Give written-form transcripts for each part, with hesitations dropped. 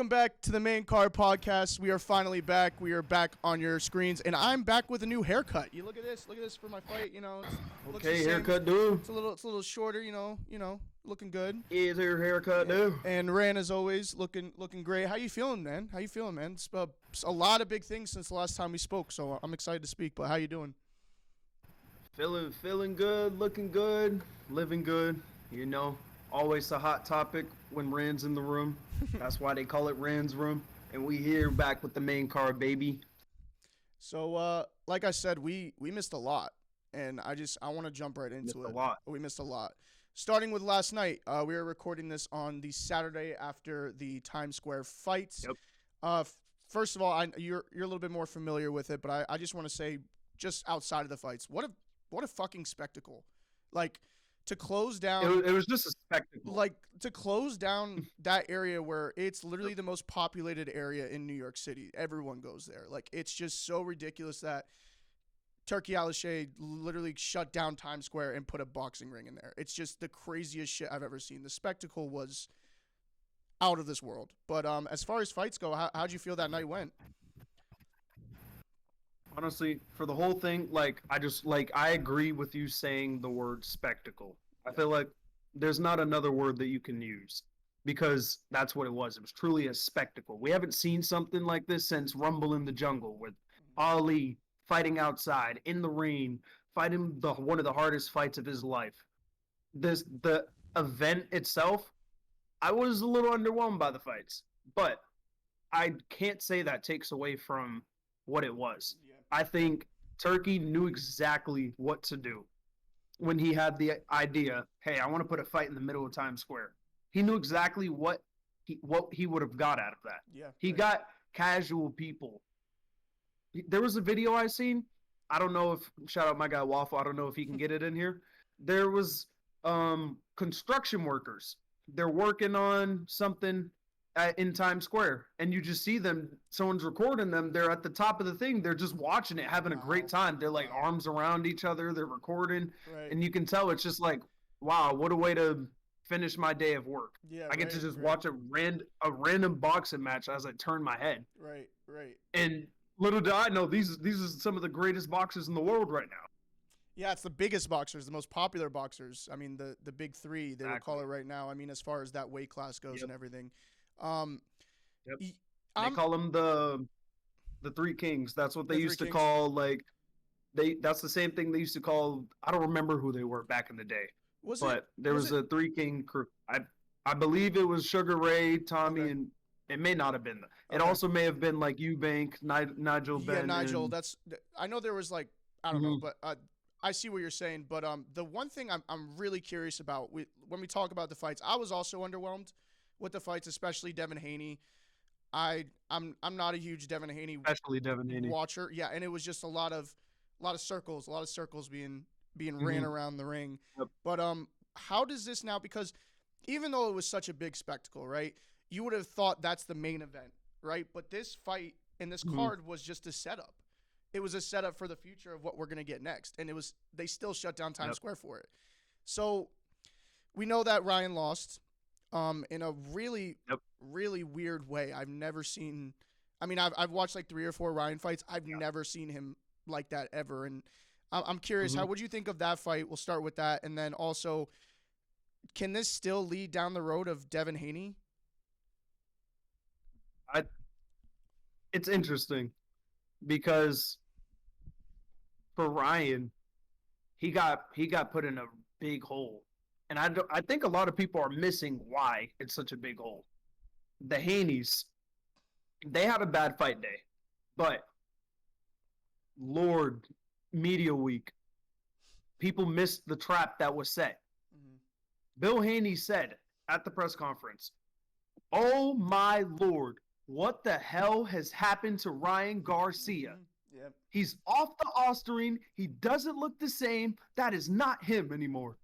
Welcome back to the Main Card Podcast. We are finally back. We are back on your screens, and I'm back with a new haircut. You look at this. Look at this for my fight. You know, looks the same. Haircut, dude. It's a little shorter. You know, looking good. Is your haircut, dude? And Ran, as always, looking great. How you feeling, man? How you feeling, man? It's a lot of big things since the last time we spoke, so I'm excited to speak. But how you doing? Feeling good, looking good, living good. You know, always a hot topic when Rand's in the room. That's why they call it Rand's room. And we here back with the main card, baby. So, like I said, we missed a lot, and I want to jump right into it. We missed a lot. Starting with last night, we were recording this on the Saturday after the Times Square fights. Yep. First of all, you're a little bit more familiar with it, but I just want to say, just outside of the fights, what a fucking spectacle! Like, to close down, it was just a spectacle. Like, to close down that area where it's literally the most populated area in New York City. Everyone goes there. Like, it's just so ridiculous that Turkey Alalshikh literally shut down Times Square and put a boxing ring in there. It's just the craziest shit I've ever seen. The spectacle was out of this world. But as far as fights go, how'd you feel that night went? Honestly, for the whole thing, I agree with you saying the word spectacle. I feel like there's not another word that you can use because that's what it was. It was truly a spectacle. We haven't seen something like this since Rumble in the Jungle with Ali fighting outside in the rain, fighting one of the hardest fights of his life. The event itself, I was a little underwhelmed by the fights, but I can't say that takes away from what it was. Yeah. I think Turkey knew exactly what to do when he had the idea, hey, I want to put a fight in the middle of Times Square. He knew exactly what he would have got out of that. Yeah, he got casual people. There was a video I seen. I don't know if, shout out my guy Waffle, I don't know if he can get it in here. There was construction workers. They're working on something in Times Square, and you just see them, someone's recording them, they're at the top of the thing, they're just watching it, having a great time. They're like arms around each other, they're recording, and you can tell it's just like, wow, what a way to finish my day of work. Yeah, I get to just watch a random boxing match as I turn my head. Right. And little did I know, these are some of the greatest boxers in the world right now. Yeah, it's the biggest boxers, the most popular boxers. I mean, the big three, they would call it right now. I mean, as far as that weight class goes and everything. They call them the Three Kings. That's what they used to call, like, that's the same thing they used to call, I don't remember who they were back in the day. There was a Three King crew. I believe it was Sugar Ray, Tommy, and it may not have been. It also may have been like Eubank, Nigel Ben. Yeah, Nigel. I know there was like, I don't know, but I see what you're saying. But the one thing I'm really curious about, when we talk about the fights, I was also underwhelmed with the fights, especially Devin Haney. I'm not a huge Devin Haney watcher. Yeah, and it was just a lot of circles being ran around the ring. Yep. But how does this now, because even though it was such a big spectacle, right? You would have thought that's the main event, right? But this fight and this card was just a setup. It was a setup for the future of what we're going to get next. And they still shut down Times Square for it. So we know that Ryan lost. In a really, really weird way. I've never seen. I mean, I've watched like 3 or 4 Ryan fights. I've never seen him like that ever. And I'm curious, how would you think of that fight? We'll start with that, and then also, can this still lead down the road of Devin Haney? It's interesting because for Ryan, he got put in a big hole. And I think a lot of people are missing why it's such a big hole. The Haneys, they had a bad fight day. But, Lord, media week, people missed the trap that was set. Bill Haney said at the press conference, oh my Lord, what the hell has happened to Ryan Garcia? Yep. He's off the Ostarine. He doesn't look the same. That is not him anymore.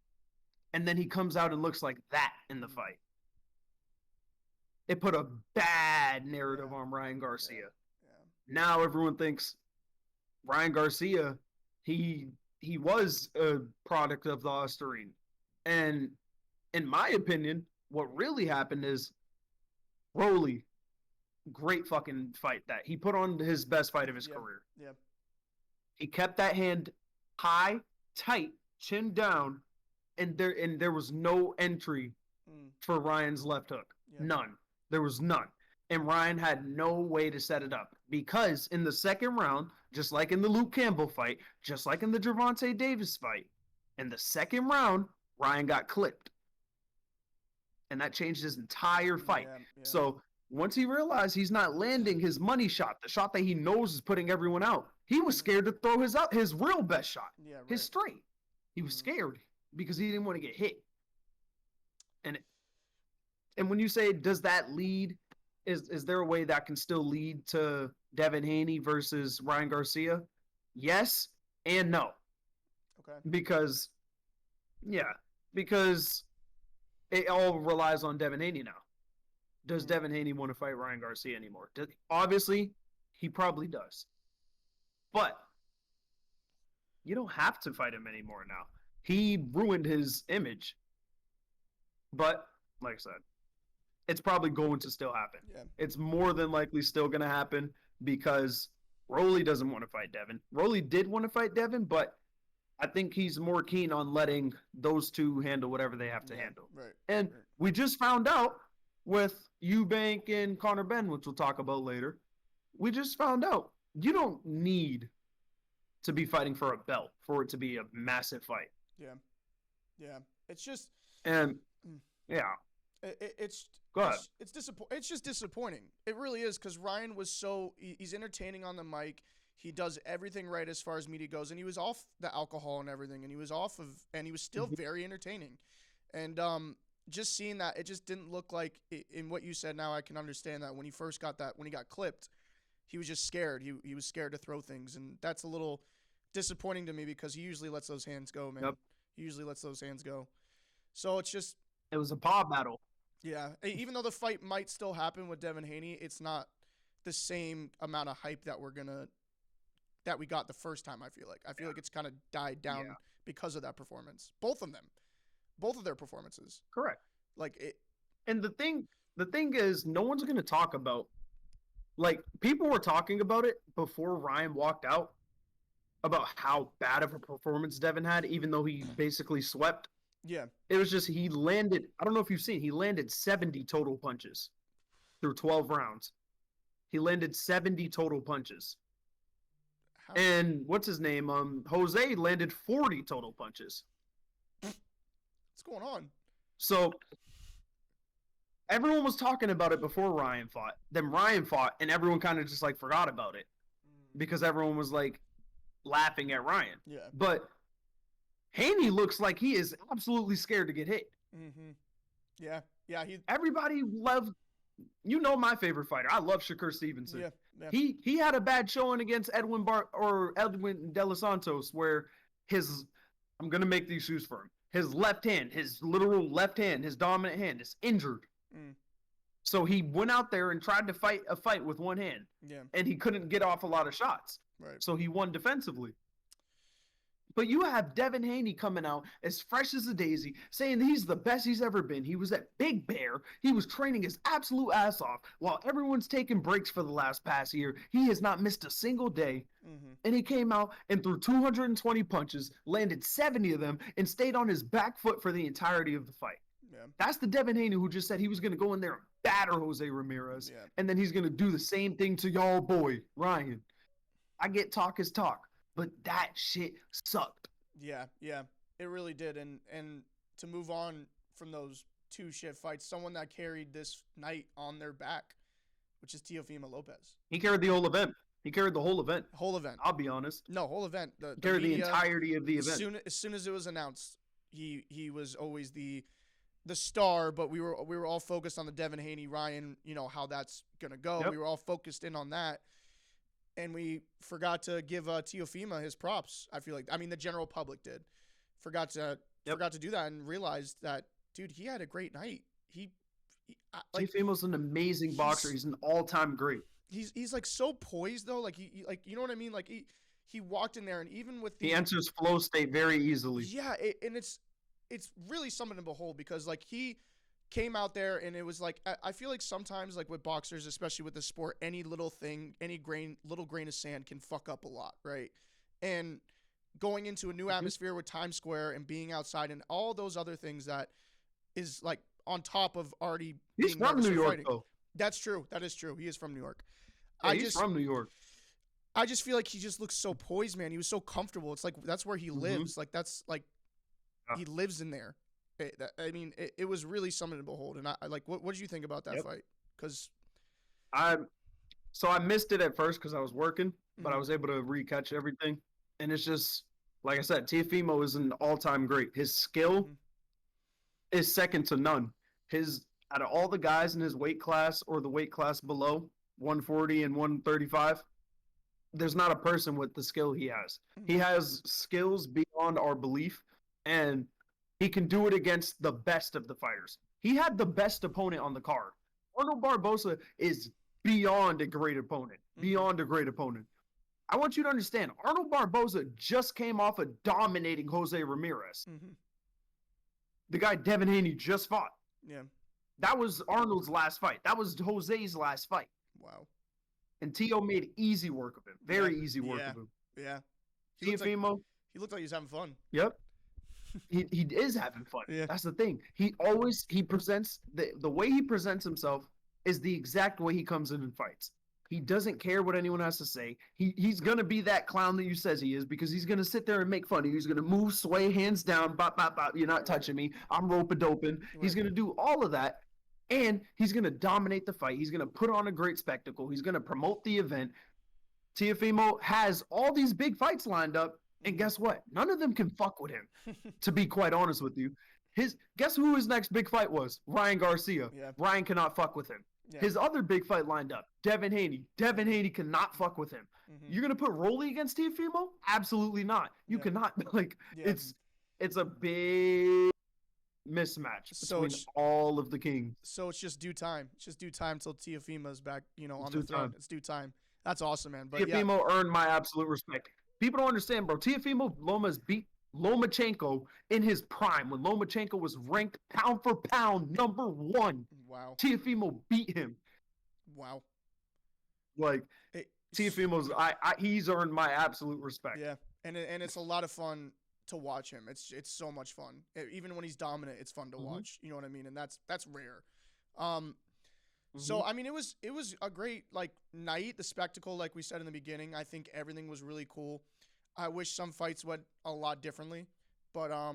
And then he comes out and looks like that in the fight. It put a bad narrative on Ryan Garcia. Yeah. Now everyone thinks Ryan Garcia, he was a product of the Ostarine. And in my opinion, what really happened is Rolly, great fucking fight that he put on his best fight of his career. Yeah. He kept that hand high, tight, chin down, and there was no entry for Ryan's left hook. None. There was none. And Ryan had no way to set it up because in the second round, just like in the Luke Campbell fight, just like in the Gervonta Davis fight, in the second round, Ryan got clipped. And that changed his entire fight. So once he realized he's not landing his money shot, the shot that he knows is putting everyone out, he was scared to throw his real best shot, his straight. He was scared because he didn't want to get hit. And when you say, does that lead, is there a way that can still lead to Devin Haney versus Ryan Garcia? Yes and no. Okay. Because it all relies on Devin Haney now. Does Devin Haney want to fight Ryan Garcia anymore? Obviously, he probably does. But you don't have to fight him anymore now. He ruined his image. But, like I said, it's probably going to still happen. Yeah. It's more than likely still going to happen because Rolly doesn't want to fight Devin. Rolly did want to fight Devin, but I think he's more keen on letting those two handle whatever they have to handle. Right. And we just found out with Eubank and Conor Benn, which we'll talk about later, we just found out you don't need to be fighting for a belt for it to be a massive fight. Yeah. Yeah. It's just... And, yeah. It's Go ahead. It's just disappointing. It really is because Ryan was he's entertaining on the mic. He does everything right as far as media goes, and he was off the alcohol and everything, and he was and he was still very entertaining. And just seeing that, it just didn't look like in what you said. Now I can understand that when he first got when he got clipped, he was just scared. He was scared to throw things, and that's a little disappointing to me because he usually lets those hands go, man. Yep. He usually lets those hands go. So it's just. It was a paw battle. Yeah, even though the fight might still happen with Devin Haney, it's not the same amount of hype that we got the first time. I feel like it's kind of died down because of that performance. Both of their performances. Correct. Like it. And the thing is, no one's going to talk about. Like people were talking about it before Ryan walked out about how bad of a performance Devin had, even though he basically swept. Yeah. It was just he landed, I don't know if you've seen, he landed 70 total punches through 12 rounds. He landed 70 total punches. And what's his name? Jose landed 40 total punches. What's going on? So everyone was talking about it before Ryan fought. Then Ryan fought, and everyone kind of just like forgot about it because everyone was like laughing at Ryan. Yeah. But Haney looks like he is absolutely scared to get hit. Mm-hmm. Yeah. Yeah. Everybody loved, my favorite fighter. I love Shakur Stevenson. Yeah. Yeah. He had a bad showing against Edwin De Los Santos where I'm going to make these shoes for him. His left hand, his literal left hand, his dominant hand is injured. So he went out there and tried to fight a fight with one hand. Yeah. And he couldn't get off a lot of shots. Right. So he won defensively. But you have Devin Haney coming out as fresh as a daisy, saying that he's the best he's ever been. He was at Big Bear. He was training his absolute ass off while everyone's taking breaks for the last past year. He has not missed a single day. And he came out and threw 220 punches, landed 70 of them, and stayed on his back foot for the entirety of the fight. Yeah. That's the Devin Haney who just said he was going to go in there and batter Jose Ramirez. Yeah. And then he's going to do the same thing to y'all boy, Ryan. I get talk is talk. But that shit sucked. Yeah, it really did. And to move on from those two shit fights, someone that carried this night on their back, which is Teofimo Lopez. He carried the whole event. He carried the whole event. Whole event. I'll be honest. No, whole event. The carried media, the entirety of the event. As soon as it was announced, he was always the star. But we were all focused on the Devin Haney Ryan. How that's gonna go. Yep. We were all focused in on that. And we forgot to give Teofimo his props. I feel like, the general public forgot to do that and realized that, dude, he had a great night. Teofimo's an amazing boxer. He's an all-time great. He's like so poised though. Like he you know what I mean? Like he walked in there and even with he enters flow state very easily. Yeah, and it's really something to behold because like he came out there, and it was like, I feel like sometimes, like with boxers, especially with the sport, any little thing, any little grain of sand can fuck up a lot, right? And going into a new atmosphere with Times Square and being outside and all those other things that is like on top of already He's being from nervous New for York, fighting. though. That's true. That is true. He is from New York. Yeah, he's from New York. I just feel like he just looks so poised, man. He was so comfortable. It's like that's where he lives. Like that's like he lives in there. It was really something to behold. And I like, what did you think about that fight? Because I missed it at first because I was working, but I was able to recatch everything. And it's just, like I said, Teofimo is an all-time great. His skill is second to none. Out of all the guys in his weight class or the weight class below, 140 and 135, there's not a person with the skill he has. He has skills beyond our belief, and he can do it against the best of the fighters. He had the best opponent on the card. Arnold Barboza is beyond a great opponent. Beyond a great opponent. I want you to understand, Arnold Barboza just came off of dominating Jose Ramirez. The guy Devin Haney just fought. Yeah. That was Arnold's last fight. That was Jose's last fight. Wow. And Tio made easy work of him. Very easy work of him. Yeah. Teofimo. He looked like he was having fun. Yep. He is having fun. Yeah. That's the thing. He presents the way he presents himself is the exact way he comes in and fights. He doesn't care what anyone has to say. He's gonna be that clown that you says he is, because he's gonna sit there and make fun of you. He's gonna move, sway, hands down, bop, bop, bop. You're not touching me. I'm rope-a-doping. Right. He's gonna do all of that, and he's gonna dominate the fight. He's gonna put on a great spectacle. He's gonna promote the event. Teofimo has all these big fights lined up. And guess what? None of them can fuck with him, to be quite honest with you. Guess who his next big fight was? Ryan Garcia. Yeah. Ryan cannot fuck with him. Yeah. His other big fight lined up, Devin Haney. Devin Haney cannot fuck with him. You're going to put Rolly against Teofimo? Absolutely not. You cannot. It's a big mismatch between all of the kings. So it's just due time. It's just due time till Teofimo's back, on the throne. It's due time. That's awesome, man. But Teofimo earned my absolute respect. People don't understand, bro. Teofimo Lomas beat Lomachenko in his prime when Lomachenko was ranked pound for pound #1. Wow. Teofimo beat him. Wow. Teofimo's he's earned my absolute respect. Yeah. And it's a lot of fun to watch him. It's so much fun. Even when he's dominant, it's fun to watch. You know what I mean? And that's rare. So I mean, it was a great night. The spectacle, like we said in the beginning, I think everything was really cool. I wish some fights went a lot differently, but I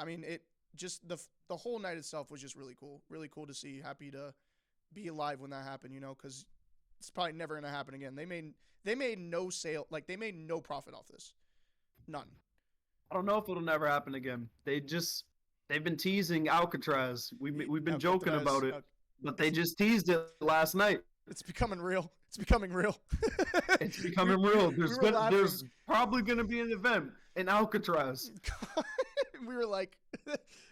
mean, it just the whole night itself was just really cool to see. Happy to be alive when that happened, because it's probably never gonna happen again. They made no sale, they made no profit off this, none. I don't know if it'll never happen again. They've been teasing Alcatraz. We've been joking about it. But they just teased it last night. It's becoming real. It's becoming real. It's becoming real. There's probably going to be an event in Alcatraz. We were like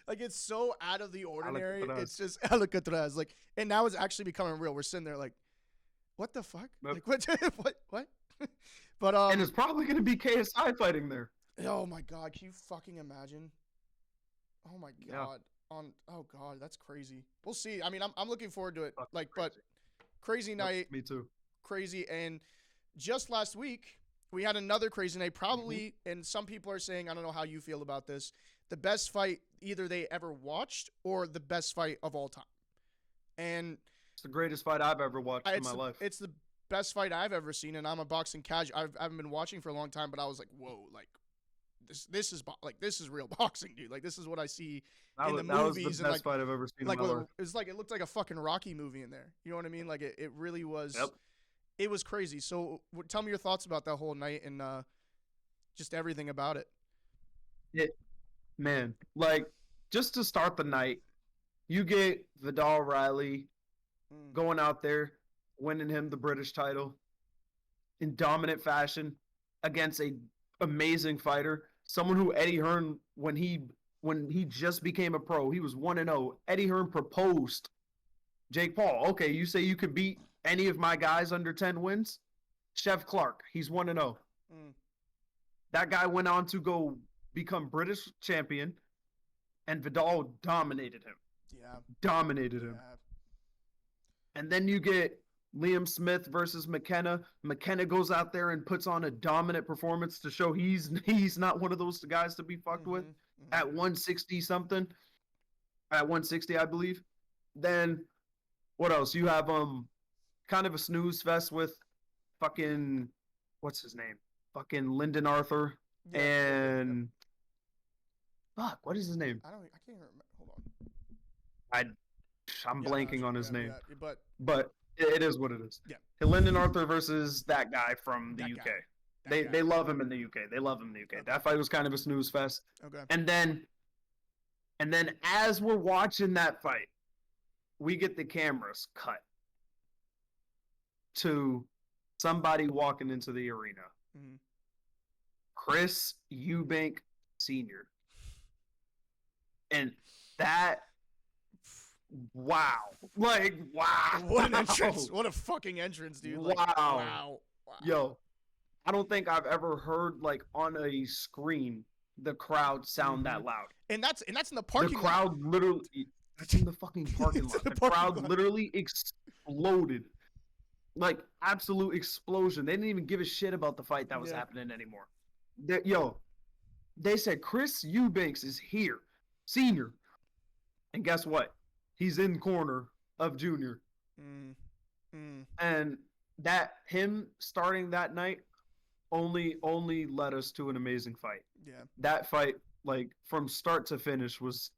it's so out of the ordinary. Alcatraz. It's just Alcatraz. And now it's actually becoming real. We're sitting there what the fuck? Yep. What? But and it's probably going to be KSI fighting there. Oh my God! Can you fucking imagine? Oh my God! Yeah. Oh God, that's crazy. We'll see. I mean, I'm looking forward to it. But crazy night. Me too. Crazy. And just last week we had another crazy night. Probably, and some people are saying, I don't know how you feel about this, the best fight either they ever watched or the best fight of all time. And it's the greatest fight I've ever watched in my life. It's the best fight I've ever seen, and I'm a boxing casual. I haven't been watching for a long time, but I was like, whoa, this is real boxing, dude. This is what I see in the movies. That was the best fight I've ever seen in my life. It's it looked like a fucking Rocky movie in there. You know what I mean? It really was. Yep. It was crazy. So tell me your thoughts about that whole night and just everything about it. Just to start the night, you get Vidal Riley going out there, winning him the British title in dominant fashion against a amazing fighter. Someone who Eddie Hearn, when he just became a pro, he was 1-0. Eddie Hearn proposed Jake Paul. Okay, you say you could beat any of my guys under 10 wins? Chef Clark, he's 1-0. That guy went on to go become British champion, and Vidal dominated him. Dominated him. And then you get Liam Smith versus McKenna. McKenna goes out there and puts on a dominant performance to show he's not one of those guys to be fucked with at 160 something. At 160, I believe. Then what else? You have kind of a snooze fest with fucking what's his name? Fucking Lyndon Arthur and fuck, what is his name? I can't remember. Hold on. I'm blanking on his name. Yeah, but it is what it is. Yeah. Lyndon Arthur versus that guy from the UK. They love him in the UK. They love him in the UK. Okay. That fight was kind of a snooze fest. Okay. And then as we're watching that fight, we get the cameras cut to somebody walking into the arena. Mm-hmm. Chris Eubank Sr. And that, wow. Like, wow. What an entrance. What a fucking entrance, dude. Like, wow. Yo, I don't think I've ever heard, like, on a screen, the crowd sound that loud. And that's in the parking lot. The crowd literally, that's in the fucking parking lot. The crowd literally exploded. Like, absolute explosion. They didn't even give a shit about the fight that was happening anymore. They said Chris Eubanks is here, senior. And guess what? He's in corner of junior. And that him starting that night only led us to an amazing fight. Yeah. That fight, like, from start to finish was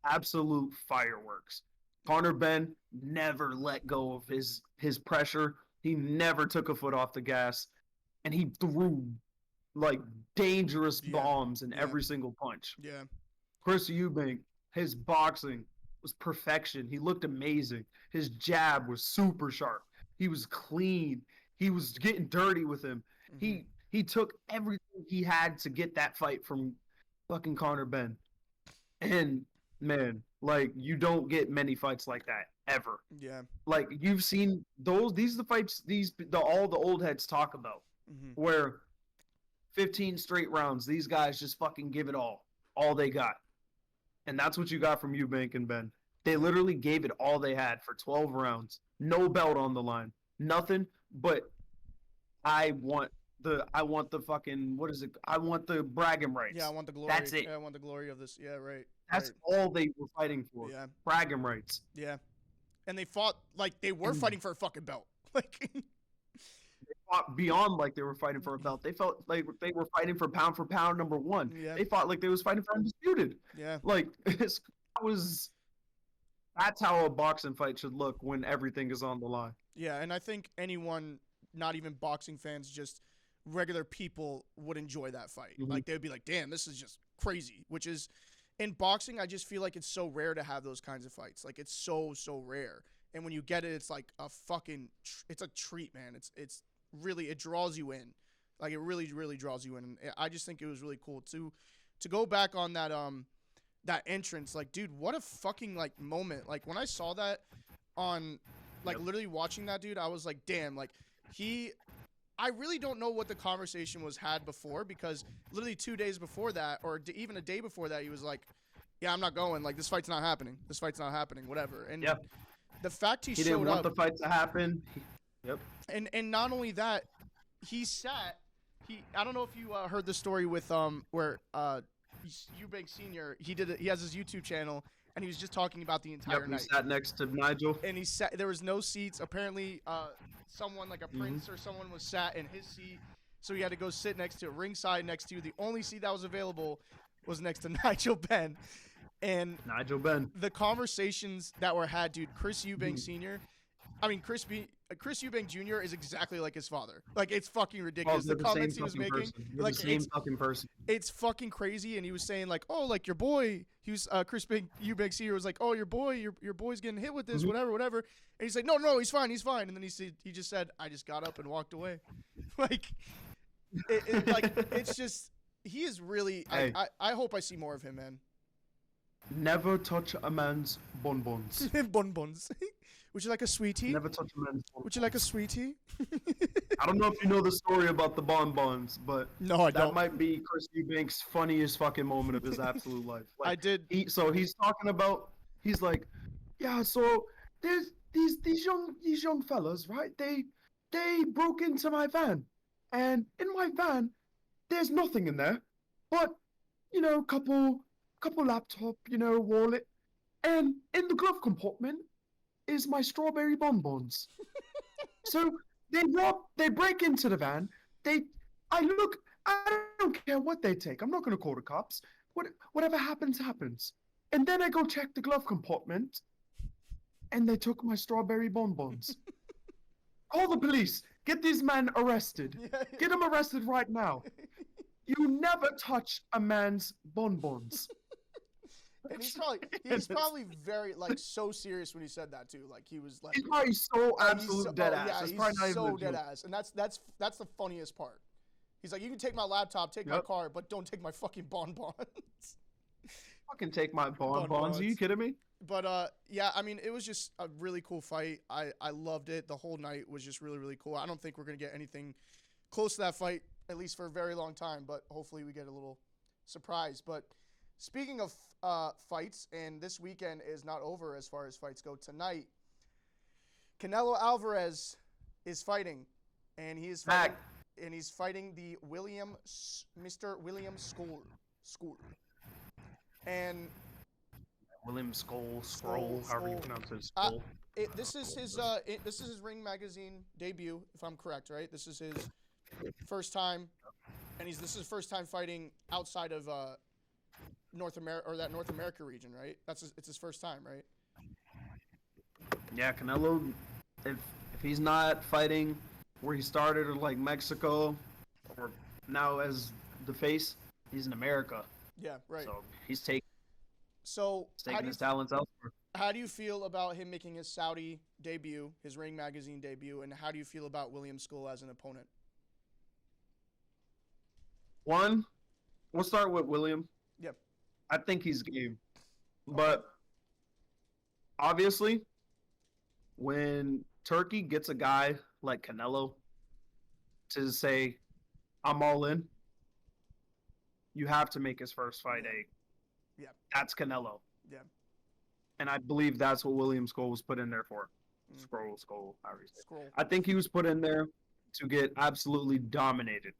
absolute fireworks. Conor Benn never let go of his pressure. He never took a foot off the gas. And he threw, like, dangerous bombs in every single punch. Yeah. Chris Eubank, his boxing was perfection. He looked amazing. His jab was super sharp. He was clean. He was getting dirty with him. He took everything he had to get that fight from fucking Conor Benn. And, man, like, you don't get many fights like that ever. Yeah. Like, you've seen these are the fights all the old heads talk about, where 15 straight rounds, these guys just fucking give it all they got. And that's what you got from Eubank and Ben. They literally gave it all they had for 12 rounds. No belt on the line. Nothing but I want the fucking, what is it? I want the bragging rights. Yeah, I want the glory. That's it. Yeah, I want the glory of this. Yeah, right. That's all they were fighting for. Yeah. Bragging rights. Yeah. And they fought like they were fighting for a fucking belt. Like they fought beyond like they were fighting for a belt. They felt like they were fighting for pound number one. Yeah. They fought like they was fighting for undisputed. Yeah. Like that's how a boxing fight should look when everything is on the line. Yeah, and I think anyone, not even boxing fans, just regular people would enjoy that fight. Like they would be like, damn, this is just crazy. Which is, in boxing, I just feel like it's so rare to have those kinds of fights. Like it's so rare. And when you get it, it's like a fucking, it's a treat, man. It's really, it draws you in. Like it really, really draws you in. And I just think it was really cool to go back on that that entrance. Like, dude, what a fucking like moment. Like when I saw that on, like literally watching that, dude, I was like, damn, like I really don't know what the conversation was had before, because literally 2 days before that, or even a day before that, he was like, yeah, I'm not going. Like, this fight's not happening. This fight's not happening, whatever. And the fact he showed didn't want up, the fight to happen. And not only that, he sat. I don't know if you heard the story with where Eubank Sr. He has his YouTube channel, and he was just talking about the entire night. He sat next to Nigel. And he sat. There was no seats. Apparently, someone like a prince or someone was sat in his seat, so he had to go sit next to ringside next to the only seat that was available was next to Nigel Benn. And Nigel Benn. The conversations that were had, dude. Chris Eubank Sr. I mean, Chris Eubank Jr. is exactly like his father. Like, it's fucking ridiculous. The comments he was making, like, the same fucking person. It's fucking crazy. And he was saying like, oh, like your boy. He was Chris Eubank Sr. was like, oh, your boy's getting hit with this, whatever. And he's like, no, he's fine. And then he just said, I just got up and walked away. Like, it's just, he is really. Hey. I hope I see more of him, man. Never touch a man's bonbons. Bonbons. Would you like a sweetie? Never touch a man's bonbons. Would you like a sweetie? I don't know if you know the story about the bonbons, but no, I don't. That might be Chris Eubank's funniest fucking moment of his absolute life. Like, I did. So he's talking about He's like, yeah, so there's these young fellas, right? They broke into my van, and in my van there's nothing in there, but couple laptop, wallet, and in the glove compartment is my strawberry bonbons. So they break into the van. I don't care what they take. I'm not going to call the cops. Whatever happens, happens. And then I go check the glove compartment, and they took my strawberry bonbons. Call the police. Get these men arrested. Get them arrested right now. You never touch a man's bonbons. And he's probably very like so serious when he said that too. Like he was like he's probably so absolute dead ass. Yeah, That's he's probably not so even dead ass. And that's the funniest part. He's like, you can take my laptop, take my car, but don't take my fucking bonbons. Fucking take my bonbons. Are you kidding me? But yeah, I mean, it was just a really cool fight. I loved it. The whole night was just really, really cool. I don't think we're gonna get anything close to that fight, at least for a very long time, but hopefully we get a little surprise. But speaking of fights, and this weekend is not over as far as fights go. Tonight, Canelo Alvarez is fighting, and he's fighting the Mr. William Scull. And William Scull, however you pronounce it. Scull. This is his Ring Magazine debut, if I'm correct, right? This is his first time, and this is his first time fighting outside of North America, or that North America region, right? It's his first time, right? Yeah, Canelo, if he's not fighting where he started, or like Mexico, or now as the face, he's in America. Yeah, right. So he's taking his talents elsewhere. How do you feel about him making his Saudi debut, his Ring Magazine debut, and how do you feel about William Scull as an opponent? One, we'll start with William. Yep. I think he's game. But obviously, when Turkey gets a guy like Canelo to say, I'm all in, you have to make his first fight that's Canelo. Yeah. And I believe that's what William Scull was put in there for. Scull, obviously. Scroll. I think he was put in there to get absolutely dominated.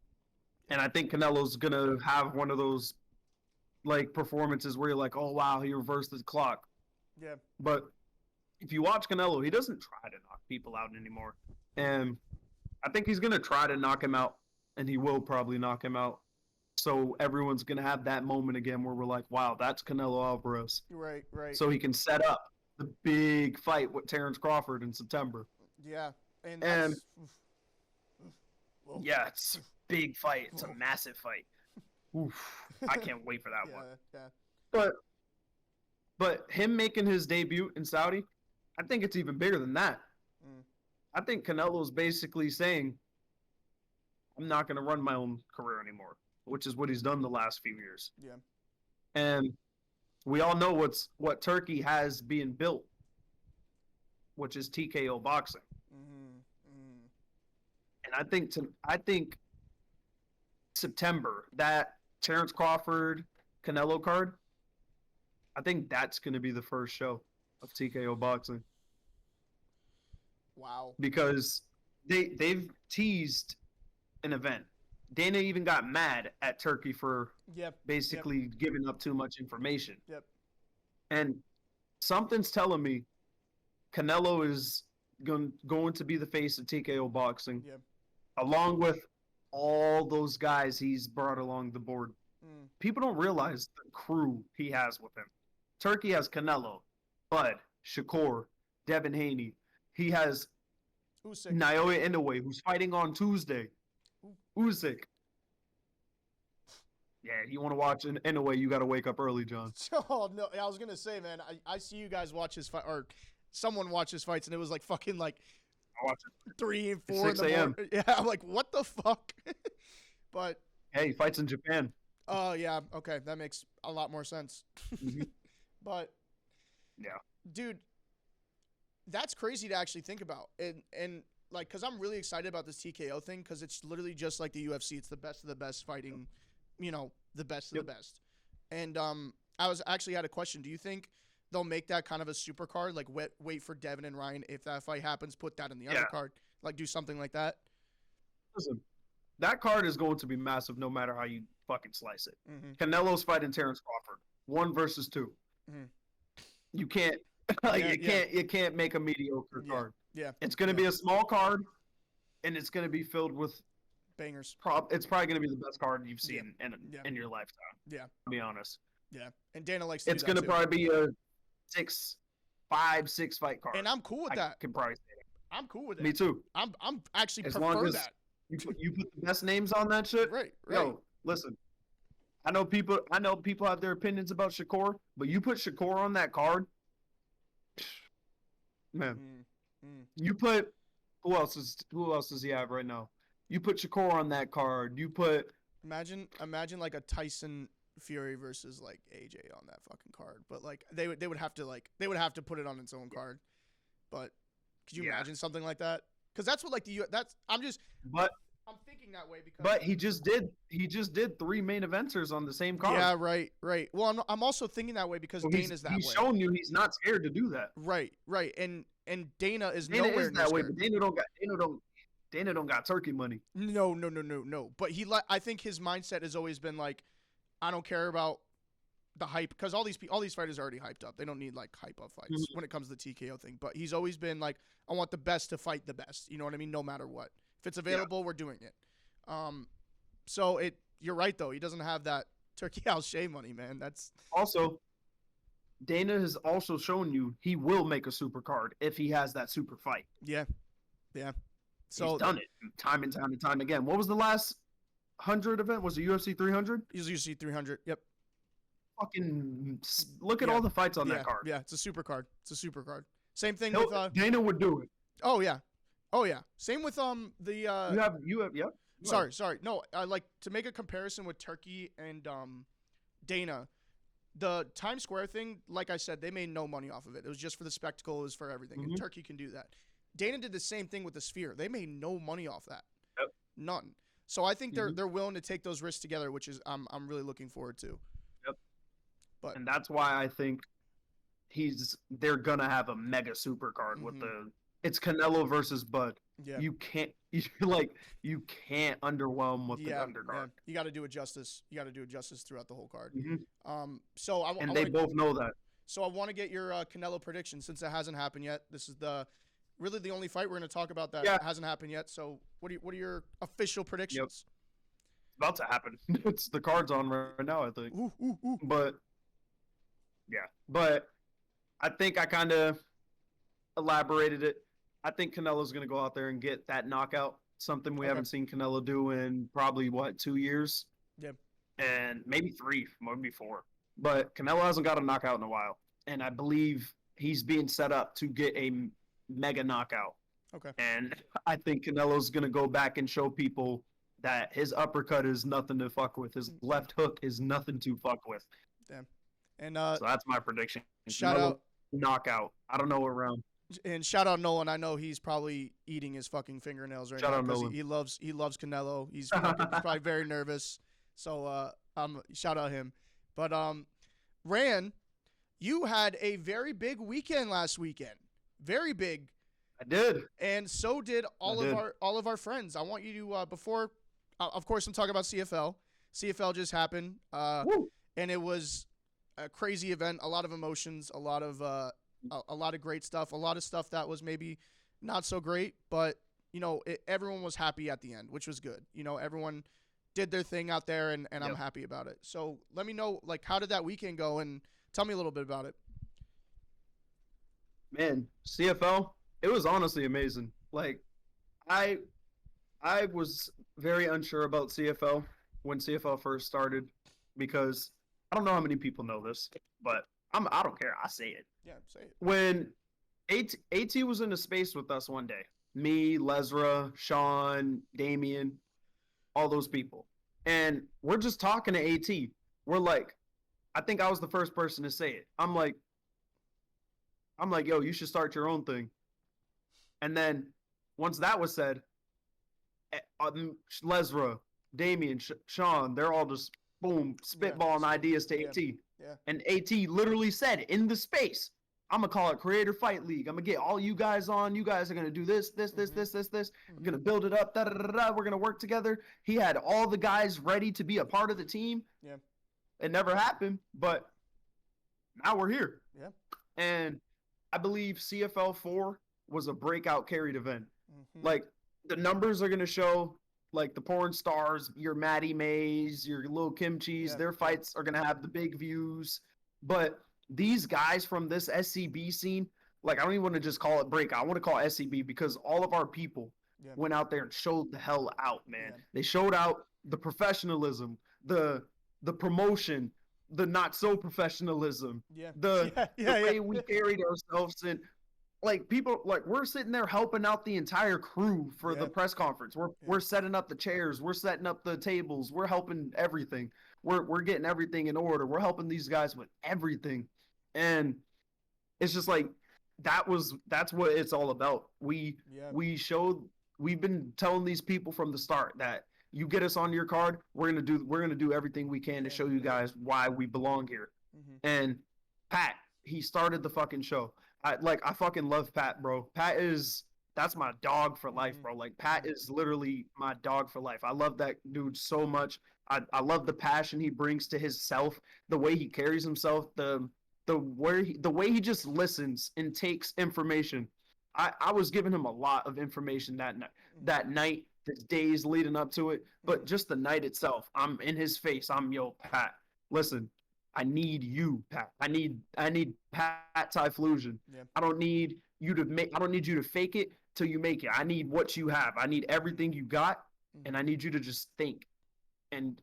And I think Canelo's going to have one of those like performances where you're like, oh, wow, he reversed his clock. Yeah. But if you watch Canelo, he doesn't try to knock people out anymore. And I think he's going to try to knock him out, and he will probably knock him out. So everyone's going to have that moment again where we're like, wow, that's Canelo Alvarez. Right. So he can set up the big fight with Terrence Crawford in September. Yeah. And yeah, it's a big fight. It's a massive fight. Oof. I can't wait for that one. Yeah. But him making his debut in Saudi, I think it's even bigger than that. I think Canelo's basically saying, I'm not going to run my own career anymore, which is what he's done the last few years. Yeah. And we all know what Turkey has being built, which is TKO boxing. And I think September, that Terrence Crawford Canelo card, I think that's going to be the first show of TKO boxing. Wow. Because they've teased an event. Dana even got mad at Turkey for basically giving up too much information. Yep. And something's telling me Canelo is going to be the face of TKO boxing, along with all those guys he's brought along the board. People don't realize the crew he has with him. Turkey has Canelo, Bud, Shakur, Devin Haney. He has Naoya Inoue, who's fighting on Tuesday. Usyk. Yeah, you want to watch Inoue, you got to wake up early, John. Oh, no. I was going to say, man, I see you guys watch his fight, or someone watch his fights, and it was like fucking like 3 and 4 in the morning. Yeah, I'm like, what the fuck? But hey, he fights in Japan. Oh, yeah. Okay, that makes a lot more sense. But yeah, dude, that's crazy to actually think about. And like, because I'm really excited about this TKO thing, because it's literally just like the UFC. It's the best of the best fighting, the best of the best. And I was actually had a question. Do you think they'll make that kind of a super card, like wait for Devin and Ryan. If that fight happens, put that in the undercard. Like do something like that. Listen, that card is going to be massive no matter how you fucking slice it. Mm-hmm. Canelo's fighting Terrence Crawford, 1 versus 2. Mm-hmm. You can't, you can't make a mediocre card. Yeah, it's going to be a small card, and it's going to be filled with bangers. It's probably going to be the best card you've seen in your lifetime. Yeah, to be honest. Yeah, and Dana likes. To it's going to probably be a 6 fight card, and I'm cool with that. I can probably say that. I'm cool with it. Me too. I'm actually as prefer long as that. You put the best names on that shit. Right. Yo, listen. I know people have their opinions about Shakur, but you put Shakur on that card, man. You put who else does he have right now? You put Shakur on that card. You put imagine like a Tyson Fury versus like AJ on that fucking card, but like they would have to put it on its own card. But could you imagine something like that? Because that's what like I'm thinking that way because. But he just did 3 main eventers on the same card. Yeah, right. Well, I'm also thinking that way because Dana's that way. He's shown you he's not scared to do that. Right. And Dana is Dana nowhere is that way, scared. but Dana don't got turkey money. No. But I think his mindset has always been like, I don't care about the hype because all these fighters are already hyped up. They don't need like hype up fights when it comes to the TKO thing. But he's always been like, I want the best to fight the best. You know what I mean? No matter what. If it's available, we're doing it. So you're right though. He doesn't have that Turkey Alalshikh money, man. That's also Dana has also shown you he will make a super card if he has that super fight. Yeah. So he's done it time and time again. What was the last 100 event? Was it UFC 300? It was UFC 300. Yep. Fucking look at all the fights on that card. Yeah, it's a super card. Same thing with Dana would do it. Oh yeah. Same with the you have yep. Sorry. No, I like to make a comparison with Turkey and Dana. The Times Square thing, like I said, they made no money off of it. It was just for the spectacle. It was for everything. And Turkey can do that. Dana did the same thing with the Sphere. They made no money off that. Yep. None. So I think they're willing to take those risks together, which is I'm really looking forward to. Yep. And that's why I think they're gonna have a mega super card with it's Canelo versus Bud. Yeah. You can't underwhelm with the undercard. Yeah. You got to do it justice. Throughout the whole card. Mm-hmm. They both know that. So I want to get your Canelo prediction since it hasn't happened yet. This is really the only fight we're going to talk about that hasn't happened yet. So what are your official predictions? Yep. It's about to happen. It's the card's on right now, I think. Ooh. But I think I kind of elaborated it. I think Canelo's going to go out there and get that knockout, something we haven't seen Canelo do in probably, 2 years? Yep. And maybe 3, maybe 4. But Canelo hasn't got a knockout in a while. And I believe he's being set up to get a mega knockout. Okay. And I think Canelo's going to go back and show people that his uppercut is nothing to fuck with. His left hook is nothing to fuck with. Damn. And so that's my prediction. Shout out. Knockout. I don't know what round. And shout out Nolan. I know he's probably eating his fucking fingernails right now because he loves Canelo. He's probably very nervous. So shout out him. But Ran, you had a very big weekend last weekend. Very big. I did. And so did all of our friends. I want you to before of course I'm talking about CFL. CFL just happened. And it was a crazy event, a lot of emotions, a lot of great stuff, a lot of stuff that was maybe not so great, but everyone was happy at the end, which was good. Everyone did their thing out there, and I'm happy about it. So let me know, like, how did that weekend go, and tell me a little bit about it. Man, CFL, it was honestly amazing. Like, I was very unsure about CFL when CFL first started because I don't know how many people know this, but I don't care. I say it. Yeah, say it. When AT was in a space with us one day, me, Lezra, Sean, Damien, all those people, and we're just talking to AT. We're like, I think I was the first person to say it. I'm like, yo, you should start your own thing. And then once that was said, Lezra, Damien, Sean, they're all just boom, spitballing ideas to AT. Yeah. And AT literally said in the space, I'm going to call it Creator Fight League. I'm going to get all you guys on. You guys are going to do this. I'm going to build it up. We're going to work together. He had all the guys ready to be a part of the team. Yeah. It never happened, but now we're here. Yeah. And I believe CFL 4 was a breakout carried event. Like, the numbers are going to show, like, the porn stars, your Maddie Mays, your Lil Kimchi's, their fights are going to have the big views. But these guys from this SCB scene, like, I don't even want to just call it breakout. I want to call it SCB because all of our people went out there and showed the hell out, man. They showed out the professionalism, the promotion, the not so professionalism, the way we carried ourselves, and like people, like we're sitting there helping out the entire crew for the press conference. We're setting up the chairs, we're setting up the tables, we're helping everything. We're getting everything in order. We're helping these guys with everything, and it's just like that's what it's all about. We've been telling these people from the start that you get us on your card, we're gonna do everything we can to show you guys why we belong here. And Pat, he started the fucking show. I fucking love Pat, bro. That's my dog for life, bro. Like, Pat is literally my dog for life. I love that dude so much. I love the passion he brings to himself, the way he carries himself, the way he just listens and takes information. I was giving him a lot of information that night, the days leading up to it, but just the night itself, I'm in his face. Yo, Pat, listen, I need you, Pat. I need Pat Typhlosion. I don't need you to fake it till you make it. I need what you have. I need everything you got, and I need you to just think. And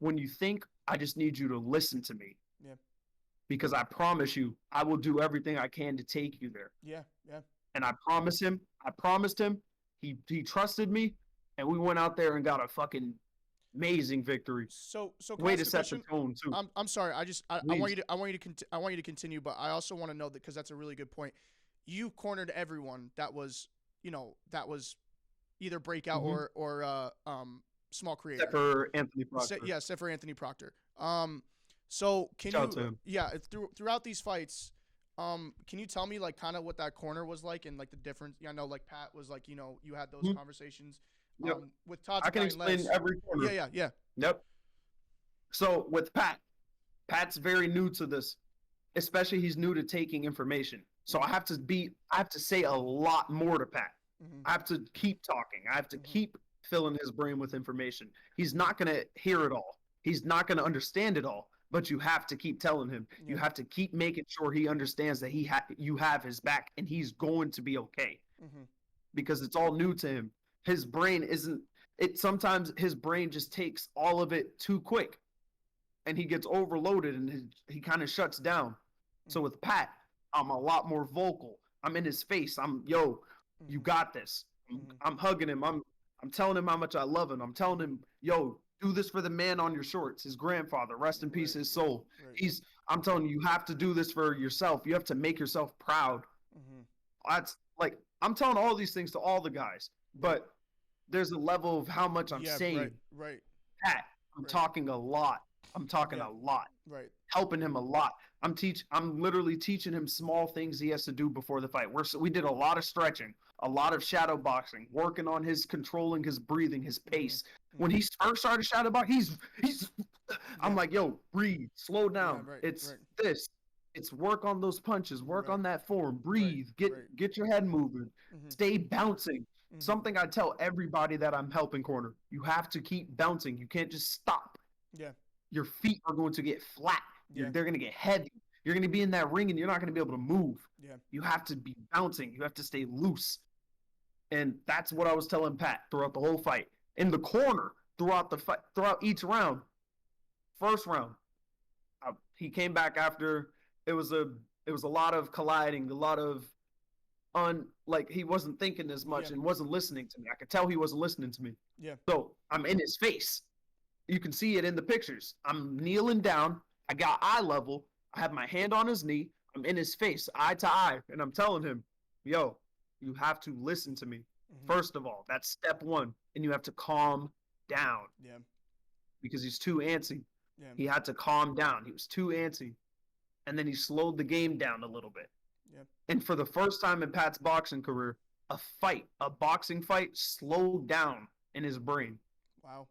when you think, I just need you to listen to me. Because I promise you, I will do everything I can to take you there. And I promised him, he trusted me, and we went out there and got a fucking amazing victory. So way to set the tone too. I'm sorry. I want you to continue, but I also want to know that because that's a really good point. You cornered everyone that was either breakout or small creator. Except for Anthony Proctor. Except for Anthony Proctor. So can Shout out to him. Throughout these fights, can you tell me like kind of what that corner was like and like the difference? I know like Pat was like, you had those conversations. With Todd's I can explain every corner. Yeah. Yep. So with Pat's very new to this, especially he's new to taking information. So I have to say a lot more to Pat. I have to keep talking. I have to keep filling his brain with information. He's not going to hear it all. He's not going to understand it all, but you have to keep telling him. You have to keep making sure he understands that you have his back and he's going to be okay. Because it's all new to him. His brain sometimes his brain just takes all of it too quick and he gets overloaded and he kind of shuts down. So with Pat, I'm a lot more vocal. I'm in his face. You got this. I'm hugging him. I'm telling him how much I love him. I'm telling him, yo, do this for the man on your shorts, his grandfather, rest in peace, his soul. I'm telling you have to do this for yourself. You have to make yourself proud. That's like, I'm telling all these things to all the guys, but there's a level of how much I'm saying. Right. Pat, I'm talking a lot. I'm talking a lot. Right. Helping him a lot. I'm literally teaching him small things he has to do before the fight. We did a lot of stretching, a lot of shadow boxing, working on his controlling his breathing, his pace. When he first started shadow boxing, I'm like, yo, breathe, slow down. This. It's work on those punches, work on that form, breathe, get your head moving, stay bouncing. Something I tell everybody that I'm helping corner. You have to keep bouncing. You can't just stop. Your feet are going to get flat. They're going to get heavy. You're going to be in that ring and you're not going to be able to move. You have to be bouncing. You have to stay loose. And that's what I was telling Pat throughout the whole fight. In the corner, throughout the fight, throughout each round. First round, he came back after it was a lot of colliding, a lot of he wasn't thinking as much and wasn't listening to me. I could tell he wasn't listening to me. So I'm in his face. You can see it in the pictures. I'm kneeling down. I got eye level. I have my hand on his knee. I'm in his face, eye to eye. And I'm telling him, yo, you have to listen to me. First of all, that's step one. And you have to calm down. because he's too antsy. Yeah. He had to calm down. He was too antsy. And then he slowed the game down a little bit. Yeah. And for the first time in Pat's boxing career, a boxing fight slowed down in his brain. Wow.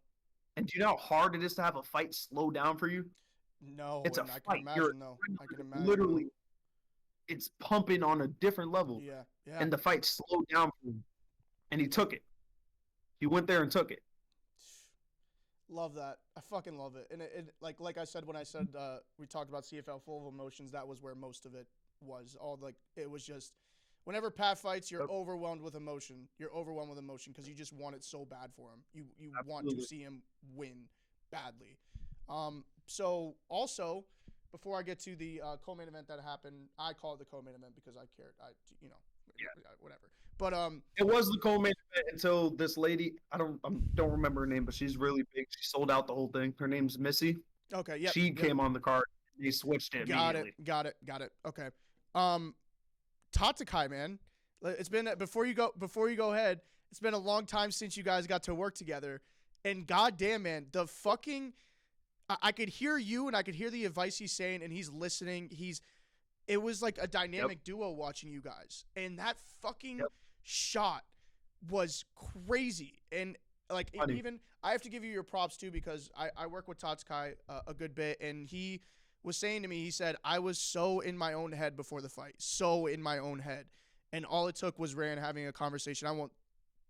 And do you know how hard it is to have a fight slow down for you? No, It's a I fight. can imagine, though. I can imagine. Literally, it's pumping on a different level. Yeah, yeah. And the fight slowed down for him. And he took it. He went there and took it. Love that. I fucking love it. And it like I said when I said we talked about CFL full of emotions, that was where most of it was. It was just whenever Pat fights, you're overwhelmed with emotion. You're overwhelmed with emotion because you just want it so bad for him. You want to see him win badly. So also, before I get to the co-main event that happened, I call it the co-main event because I cared. Whatever. But it was the co-main event until this lady, I don't remember her name, but she's really big. She sold out the whole thing. Her name's Missy. Okay, yeah. She came on the card. They switched it immediately. Got it. Okay. Tatakai, man. It's been before you go ahead. It's been a long time since you guys got to work together, and goddamn, man, the fucking I could hear you and I could hear the advice he's saying, and he's listening. It was like a dynamic duo watching you guys, and that fucking shot was crazy. And like even I have to give you your props too because I work with Tatakai a good bit, and he was saying to me, he said, I was so in my own head before the fight, so in my own head. And all it took was Rand having a conversation. I won't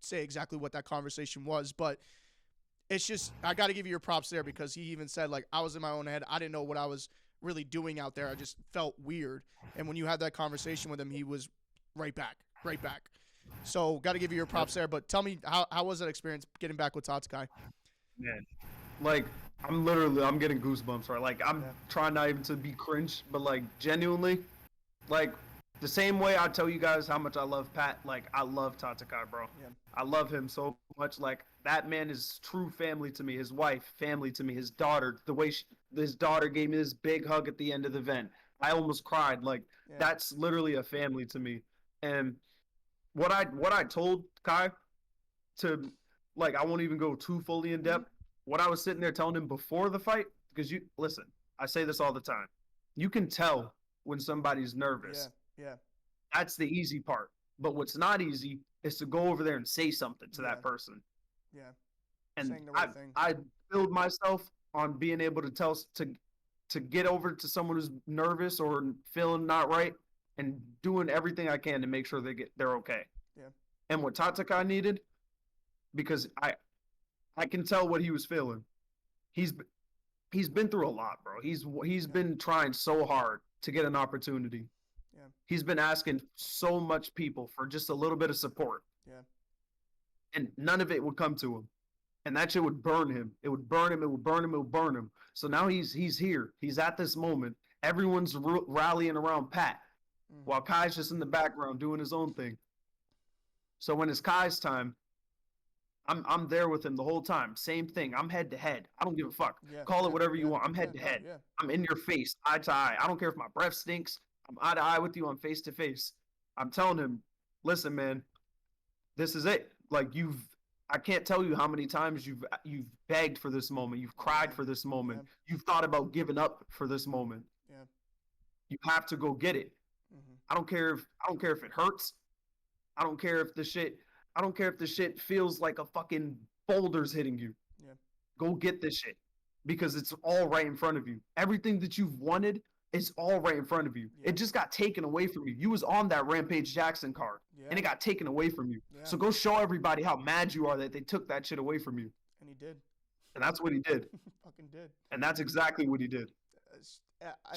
say exactly what that conversation was, but it's just, I got to give you your props there because he even said, like, I was in my own head. I didn't know what I was really doing out there. I just felt weird. And when you had that conversation with him, he was right back. So got to give you your props there. But tell me, how was that experience getting back with Tatakai? Man, like, I'm getting goosebumps, right? Like, I'm trying not even to be cringe, but, like, genuinely, like, the same way I tell you guys how much I love Pat, like, I love Tatakai, bro. Yeah. I love him so much. Like, that man is true family to me. His wife, family to me. His daughter, the way his daughter gave me this big hug at the end of the event. I almost cried. Like, that's literally a family to me. And what I told Kai to, like, I won't even go too fully in depth. What I was sitting there telling him before the fight, because listen, I say this all the time. You can tell when somebody's nervous. Yeah. That's the easy part. But what's not easy is to go over there and say something to that person. Yeah. And saying the right thing. I build myself on being able to get over to someone who's nervous or feeling not right and doing everything I can to make sure they're okay. Yeah. And what Tatakai needed, because I can tell what he was feeling. He's been through a lot, bro. He's been trying so hard to get an opportunity. Yeah. He's been asking so much people for just a little bit of support. Yeah. And none of it would come to him. And that shit would burn him. It would burn him. It would burn him. It would burn him. So now he's here. He's at this moment. Everyone's rallying around Pat while Kai's just in the background doing his own thing. So when it's Kai's time, I'm there with him the whole time. Same thing. I'm head to head. I don't give a fuck. Call it whatever you want. I'm head to head. Yeah. I'm in your face, eye to eye. I don't care if my breath stinks. I'm eye to eye with you. I'm face to face. I'm telling him, listen, man, this is it. Like, I can't tell you how many times you've begged for this moment. You've cried for this moment. Yeah. You've thought about giving up for this moment. Yeah. You have to go get it. Mm-hmm. I don't care if it hurts. I don't care if the shit feels like a fucking boulder's hitting you. Yeah. Go get this shit because it's all right in front of you. Everything that you've wanted is all right in front of you. Yeah. It just got taken away from you. You was on that Rampage Jackson card, and it got taken away from you. Yeah. So go show everybody how mad you are that they took that shit away from you. And he did. And that's what he did. Fucking did. And that's exactly what he did.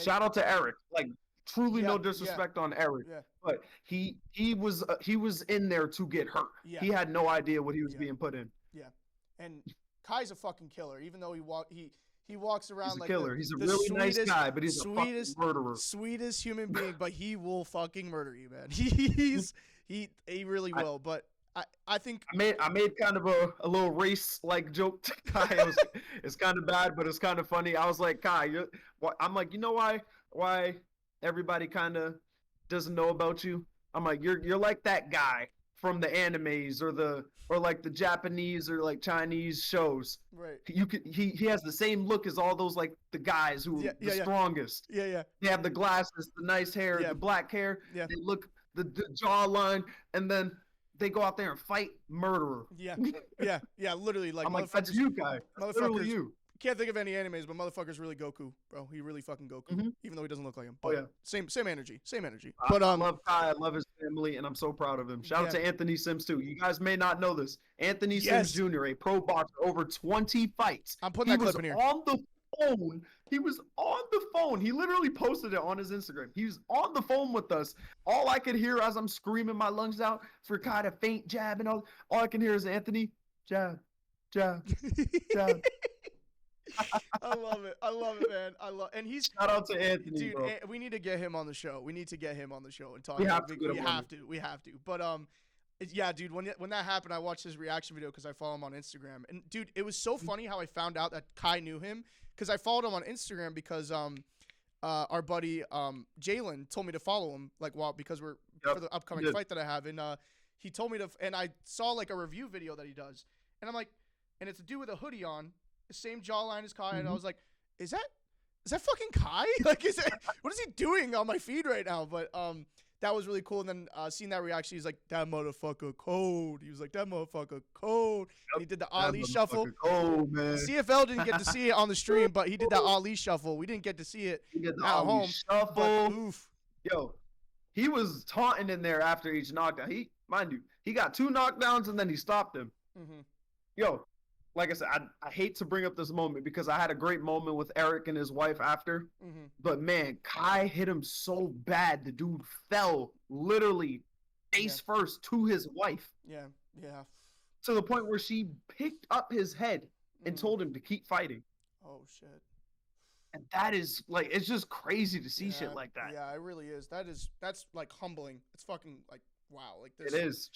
Shout out to Eric. Like, truly no disrespect on Eric, but he was in there to get hurt. Yeah. He had no idea what he was being put in. Yeah. And Kai's a fucking killer, even though he walks around he's a like killer. He's a really nice guy, but he's a fucking murderer. Sweetest human being, but he will fucking murder you, man. He really will. But I think I made kind of a little race like joke to Kai. It's kind of bad, but it's kind of funny. I was like, Kai, I'm like, you know why everybody kind of doesn't know about you? I'm like, you're like that guy from the animes or like the Japanese or like Chinese shows. Right. He has the same look as all those like the guys who are the strongest. Yeah. They have the glasses, the nice hair, the black hair. Yeah. They look the jawline, and then they go out there and fight murderer. Yeah. Literally, like I'm like, that's you, guy. That's literally you. Can't think of any animes, but motherfucker's really Goku, bro. He really fucking Goku, even though he doesn't look like him. But same energy. But I love Kai. I love his family, and I'm so proud of him. Shout out to Anthony Sims too. You guys may not know this. Anthony Sims Jr., a pro boxer, over 20 fights. I'm putting that clip in here. On the phone. He was on the phone. He literally posted it on his Instagram. He was on the phone with us. All I could hear as I'm screaming my lungs out for Kai to faint jab and all I can hear is Anthony jab, jab, jab. I love it, man. And he's shout out to Anthony, dude. bro. We need to get him on the show. We need to get him on the show and talk. We have to. We have to. But yeah, dude. When that happened, I watched his reaction video because I follow him on Instagram. And dude, it was so funny how I found out that Kai knew him because I followed him on Instagram because our buddy Jalen told me to follow him because we're for the upcoming fight that I have, and he told me to, and I saw like a review video that he does, and I'm like, and it's a dude with a hoodie on. The same jawline as Kai, and I was like, "Is that fucking Kai? Like, what is he doing on my feed right now?" But that was really cool. And then seeing that reaction, he's like, "That motherfucker cold." He was like, "That motherfucker cold." And he did the Ali shuffle. Cold, man. CFL didn't get to see it on the stream, but he did that Ali shuffle. We didn't get to see it at home. Shuffle. But, oof. Yo, he was taunting in there after each knockdown. Mind you, he got 2 knockdowns and then he stopped him. Mm-hmm. Yo. Like I said, I hate to bring up this moment because I had a great moment with Eric and his wife after. Mm-hmm. But, man, Kai hit him so bad. The dude fell literally face first to his wife. Yeah. To the point where she picked up his head and told him to keep fighting. Oh, shit. And that is, like, it's just crazy to see shit like that. Yeah, it really is. That's, like, humbling. It's fucking, like, wow. Like this. It is.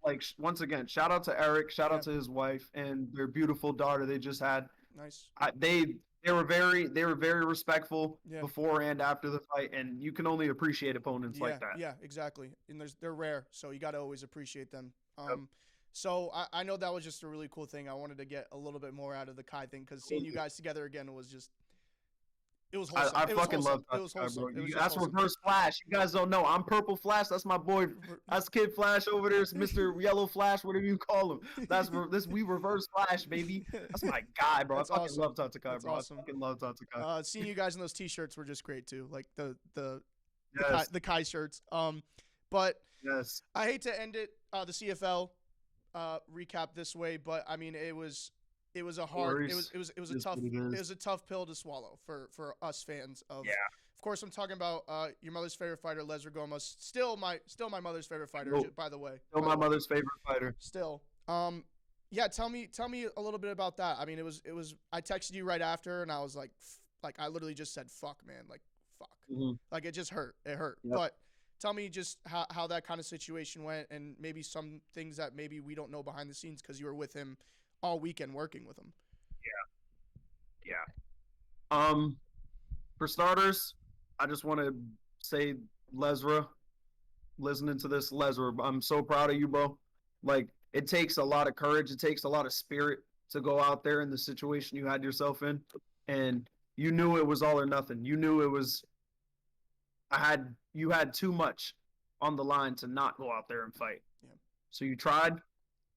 Like, once again, shout out to Eric, shout out to his wife and their beautiful daughter they just had. Nice. They were very respectful before and after the fight, and you can only appreciate opponents like that. Yeah, exactly. And they're rare, so you got to always appreciate them. So I know that was just a really cool thing. I wanted to get a little bit more out of the Kai thing because seeing you guys together again was just. It was wholesome. I fucking love that, bro. That's Reverse Flash. You guys don't know. I'm Purple Flash. That's my boy. That's Kid Flash over there. It's Mr. Yellow Flash, whatever you call him. We Reverse Flash, baby. That's my guy, bro. That's I fucking love Tatakai, bro. Awesome. I fucking love Tatakai. Seeing you guys in those T-shirts were just great too. Like the Kai shirts. But yes, I hate to end it the CFL recap this way, but I mean it was a hard. It was a tough pill to swallow for us fans of. Yeah. Of course, I'm talking about your mother's favorite fighter, Lezra Gomez. Still my mother's favorite fighter. By the way. Still my mother's favorite fighter. Still. Yeah. Tell me a little bit about that. I mean, it was. I texted you right after, and I was like I literally just said, "Fuck, man!" Like, fuck. Mm-hmm. Like it just hurt. It hurt. Yep. But tell me just how that kind of situation went, and maybe some things that maybe we don't know behind the scenes because you were with him all weekend working with him. Yeah. For starters, I just want to say, Lezra, listening to this, Lezra, I'm so proud of you, bro. Like, it takes a lot of courage. It takes a lot of spirit to go out there in the situation you had yourself in. And you knew it was all or nothing. You knew it was, you had too much on the line to not go out there and fight. Yeah. So you tried,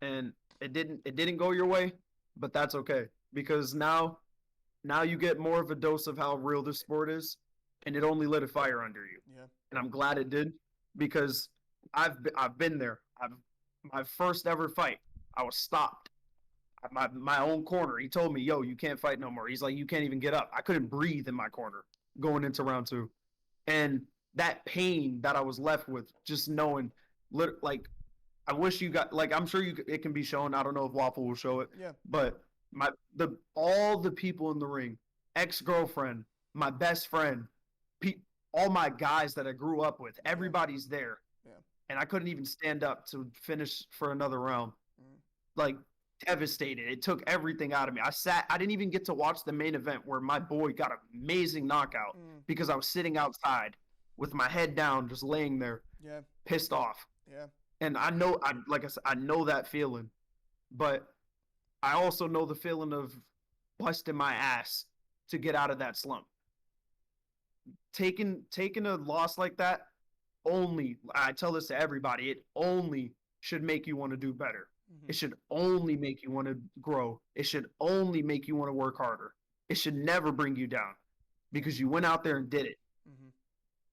and it didn't go your way, but that's okay. Because now you get more of a dose of how real this sport is, and it only lit a fire under you. Yeah. And I'm glad it did, because I've been there. My first ever fight, I was stopped at my own corner. He told me, "Yo, you can't fight no more." He's like, "You can't even get up." I couldn't breathe in my corner going into round 2. And that pain that I was left with, just knowing, like, I wish you got, like, I'm sure it can be shown. I don't know if Waffle will show it. Yeah. But all the people in the ring, ex-girlfriend, my best friend, all my guys that I grew up with, everybody's there. Yeah. And I couldn't even stand up to finish for another round. Like, devastated. It took everything out of me. I didn't even get to watch the main event where my boy got an amazing knockout because I was sitting outside with my head down, just laying there, yeah, pissed off. Yeah. And I know, like I said, I know that feeling, but I also know the feeling of busting my ass to get out of that slump. Taking a loss like that only, I tell this to everybody, it only should make you want to do better. It should only make you want to grow. It should only make you want to work harder. It should never bring you down because you went out there and did it.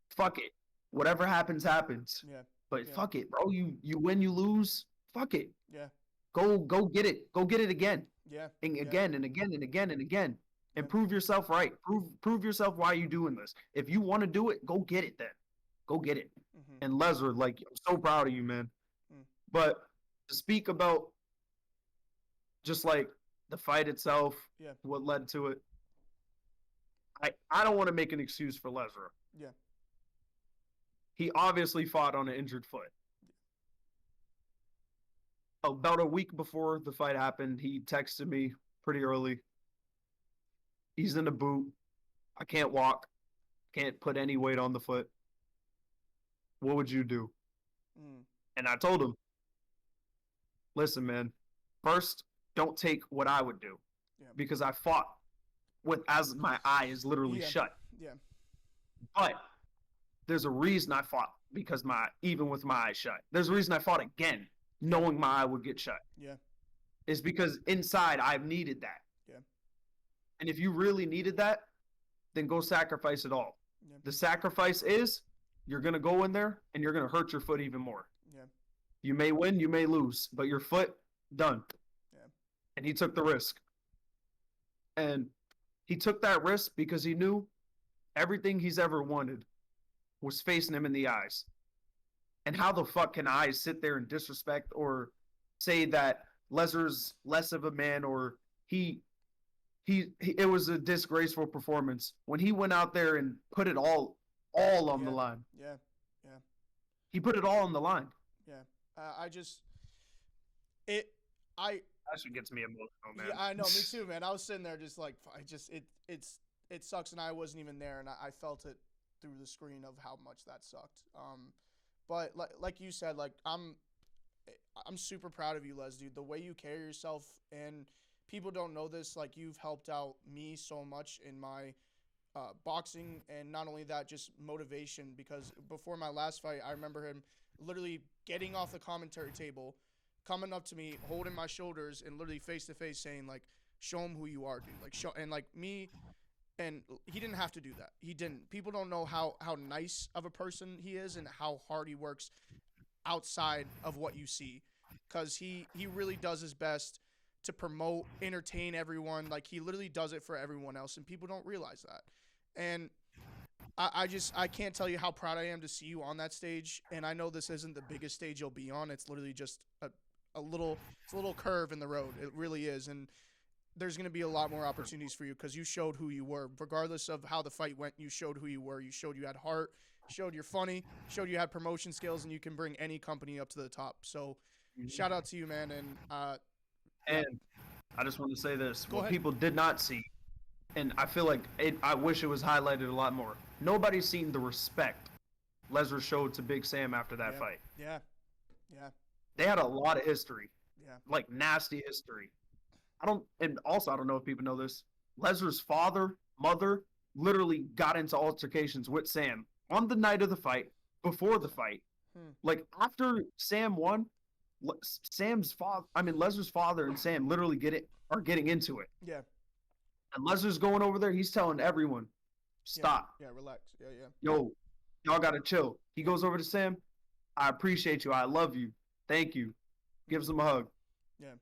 Fuck it. Whatever happens, happens. Yeah. But fuck it, bro. You win, you lose. Fuck it. Yeah. Go get it. Go get it again. Yeah. And again and again and again and again. And prove yourself right. Prove yourself why you doing this. If you want to do it, go get it then. Go get it. And Lezra, like, I'm so proud of you, man. But to speak about just like the fight itself, what led to it, I don't want to make an excuse for Lezra. Yeah. He obviously fought on an injured foot. About a week before the fight happened, he texted me pretty early. He's in a boot. I can't walk. Can't put any weight on the foot. What would you do? And I told him, listen, man, first, don't take what I would do. Because I fought as my eye is literally shut. Yeah. But there's a reason I fought because even with my eyes shut. There's a reason I fought again, knowing my eye would get shut. Yeah. It's because inside I've needed that. Yeah. And if you really needed that, then go sacrifice it all. Yeah. The sacrifice is you're going to go in there and you're going to hurt your foot even more. Yeah. You may win, you may lose, but your foot, done. Yeah. And he took the risk. And he took that risk because he knew everything he's ever wanted was facing him in the eyes. And how the fuck can I sit there and disrespect or say that Lezra's less of a man or he it was a disgraceful performance when he went out there and put it all on the line. Yeah. Yeah. He put it all on the line. Yeah. That shit gets me emotional, man. Yeah, I know, me too, man. I was sitting there just like, it sucks, and I wasn't even there, and I felt it through the screen of how much that sucked. But like you said, like I'm super proud of you, Les, dude. The way you carry yourself, and people don't know this, like you've helped out me so much in my boxing, and not only that, just motivation. Because before my last fight, I remember him literally getting off the commentary table, coming up to me, holding my shoulders, and literally face to face saying, like, show him who you are, dude. Like, and like me, and he didn't have to do that. He didn't. People don't know how nice of a person he is and how hard he works outside of what you see, because he really does his best to promote, entertain everyone. Like, he literally does it for everyone else, and people don't realize that. And I can't tell you how proud I am to see you on that stage. And I know this isn't the biggest stage you'll be on. It's literally just a little curve in the road. It really is. And there's going to be a lot more opportunities for you because you showed who you were. Regardless of how the fight went, you showed who you were. You showed you had heart, showed you're funny, showed you had promotion skills, and you can bring any company up to the top. So shout out to you, man. And I just want to say this. Go ahead. People did not see, and I feel like I wish it was highlighted a lot more. Nobody's seen the respect Lezra showed to Big Sam after that fight. Yeah. Yeah. They had a lot of history. Yeah. Like nasty history. I don't know if people know this. Lezra's mother literally got into altercations with Sam on the night of the fight, before the fight. Like after Sam won, Lezra's father and Sam literally are getting into it. Yeah. And Lezra's going over there, he's telling everyone, stop. Yeah, relax. Yeah. Yo, y'all gotta chill. He goes over to Sam, I appreciate you, I love you, thank you. Gives him a hug. Yeah.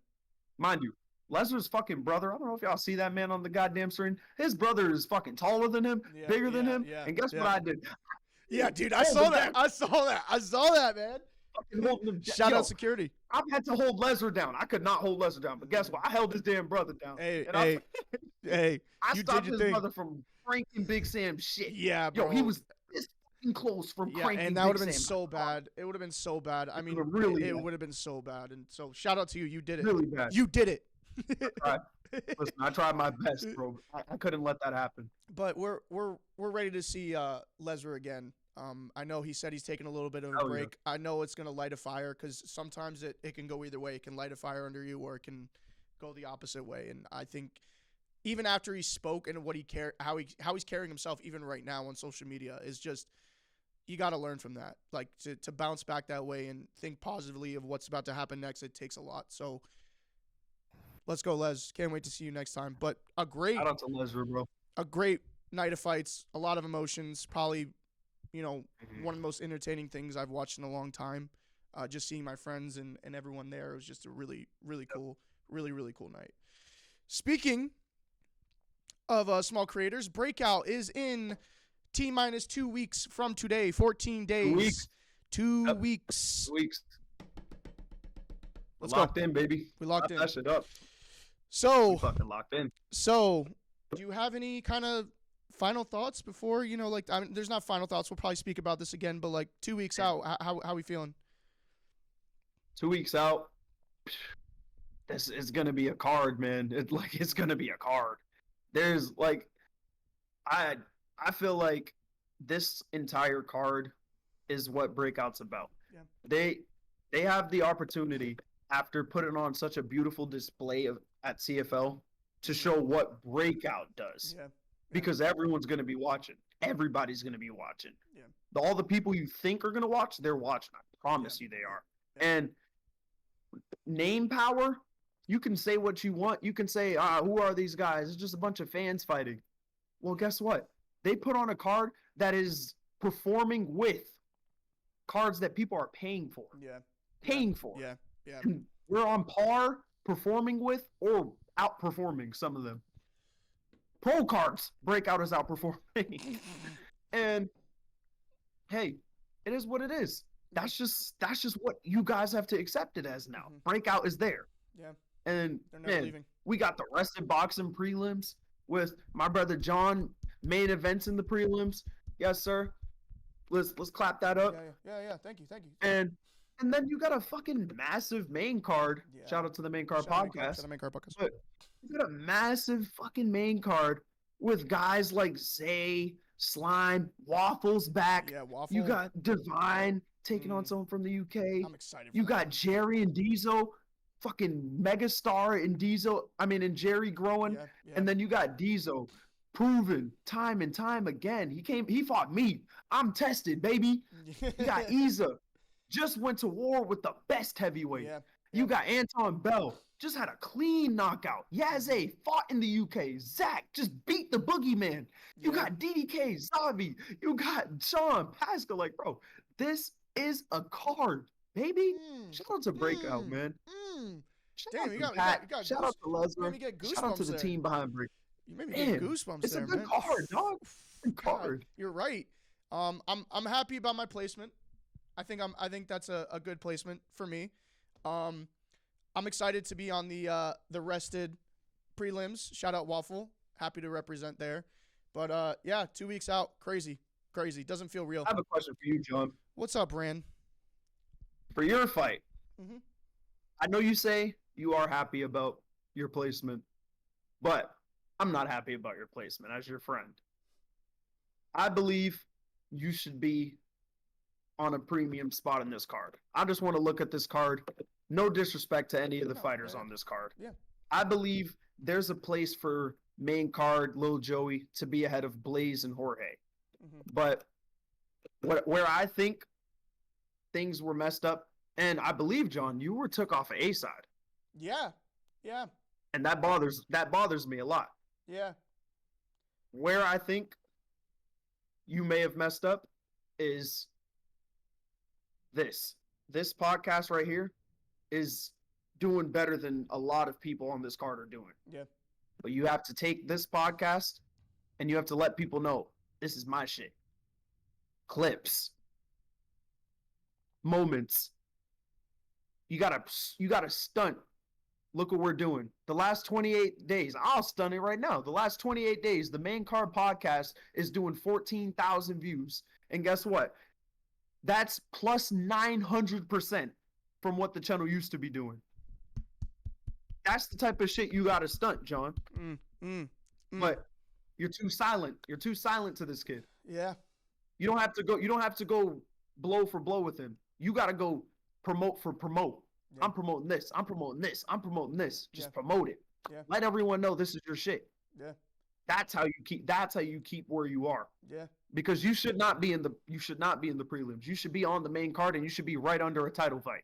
Mind you, Lezra's fucking brother, I don't know if y'all see that man on the goddamn screen. His brother is fucking taller than him, bigger than him. Yeah, and guess what I did? Yeah, dude, I saw that, man. Shout out security. I've had to hold Lezra down. I could not hold Lezra down, but guess what? I held his damn brother down. Hey, I you stopped did your his thing. brother from cranking Big Sam shit. Yeah, bro. Yo, he was this fucking close from cranking and that Big would have been Sam. so bad. It would have been so bad. I mean, really it would have been so bad. And so shout out to you. You did it. Really bad. You did it. Listen, I tried my best, bro. I couldn't let that happen. But we're ready to see Lezra again. I know he said he's taking a little bit of a Hell break. I know it's going to light a fire because sometimes it can go either way. It can light a fire under you or it can go the opposite way. And I think even after he spoke and what he how he's carrying himself even right now on social media is just, you got to learn from that. Like to bounce back that way and think positively of what's about to happen next. It takes a lot. So let's go, Les. Can't wait to see you next time. But Shout out to Lezra, bro. a great night of fights, a lot of emotions, probably, one of the most entertaining things I've watched in a long time. Just seeing my friends and everyone there, it was just a really, really cool, really, really cool night. Speaking of small creators, Breakout is in T-minus 2 weeks from today, 14 days. 2 weeks. 2 Yep. weeks. 2 weeks. Let's locked go. in, baby. We locked in. That shit up. So, We fucking locked in. So, do you have any kind of final thoughts before, there's not final thoughts. We'll probably speak about this again, but like 2 weeks out, how we feeling? 2 weeks out. This is going to be a card, man. It's going to be a card. There's like, I feel like this entire card is what Breakout's about. Yeah. They have the opportunity after putting on such a beautiful display at CFL to show what Breakout does. Yeah. Because everyone's going to be watching. Everybody's going to be watching. Yeah. All the people you think are going to watch, they're watching. I promise you they are. Yeah. And name power, you can say what you want. You can say, who are these guys? It's just a bunch of fans fighting. Well, guess what? They put on a card that is performing with cards that people are paying for. Yeah. Paying for. Yeah. Yeah. And we're on par performing with or outperforming some of them. Pro cards, Breakout is outperforming. And hey, it is what it is. That's just what you guys have to accept it as now. Mm-hmm. Breakout is there. Yeah. And man, we got the Rested Boxing prelims with my brother John, main events in the prelims. Yes, sir. Let's clap that up. Yeah. Thank you. And then you got a fucking massive main card. Yeah. Shout out to the main card podcast. Shout out to the main card podcast. But you got a massive fucking main card with guys like Zay, Slime, Waffles back. Yeah, Waffle. You got Devin taking on someone from the UK. I'm excited. You got Jerry and Diesel, fucking megastar in Diesel. I mean, in Jerry growing. Yeah. And then you got Diesel, proven time and time again. He fought me. I'm tested, baby. You got Isa, just went to war with the best heavyweight. Yeah. You got Anton Bell, just had a clean knockout. Yazzie fought in the UK. Zach just beat the boogeyman. You got DDK, Zavi. You got Sean Pascal. Like, bro, this is a card, baby. Shout out to Breakout, man. Damn, you got shout out to Lezra. Shout out to the team behind Breakout. You made me get goosebumps. It's there, a good man. card, dog. Good card. You're right. I'm happy about my placement. I think that's a good placement for me. I'm excited to be on the rested prelims. Shout out Waffle. Happy to represent there. But 2 weeks out. Crazy. Doesn't feel real. I have a question for you, John. What's up, Rand? For your fight, I know you say you are happy about your placement, but I'm not happy about your placement as your friend. I believe you should be on a premium spot in this card. I just want to look at this card. No disrespect to any of the fighters on this card. Yeah. I believe there's a place for main card Lil Joey to be ahead of Blaze and Jorge. But where I think things were messed up, and I believe, John, you were took off of A side. Yeah. And that bothers me a lot. Yeah. Where I think you may have messed up is this podcast right here is doing better than a lot of people on this card are doing. Yeah. But you have to take this podcast and you have to let people know this is my shit. Clips. Moments. You gotta stunt. Look what we're doing. The last 28 days, I'll stun it right now. The last 28 days, the main card podcast is doing 14,000 views. And guess what? That's plus 900% from what the channel used to be doing. That's the type of shit you got to stunt, John. But you're too silent. You're too silent to this kid. Yeah. You don't have to go. You don't have to go blow for blow with him. You got to go promote for promote. Yeah. I'm promoting this. I'm promoting this. I'm promoting this. Just Yeah. promote it. Yeah. Let everyone know this is your shit. Yeah. That's how you keep. That's how you keep where you are. Yeah. Because you should not be in the. You should not be in the prelims. You should be on the main card, and you should be right under a title fight.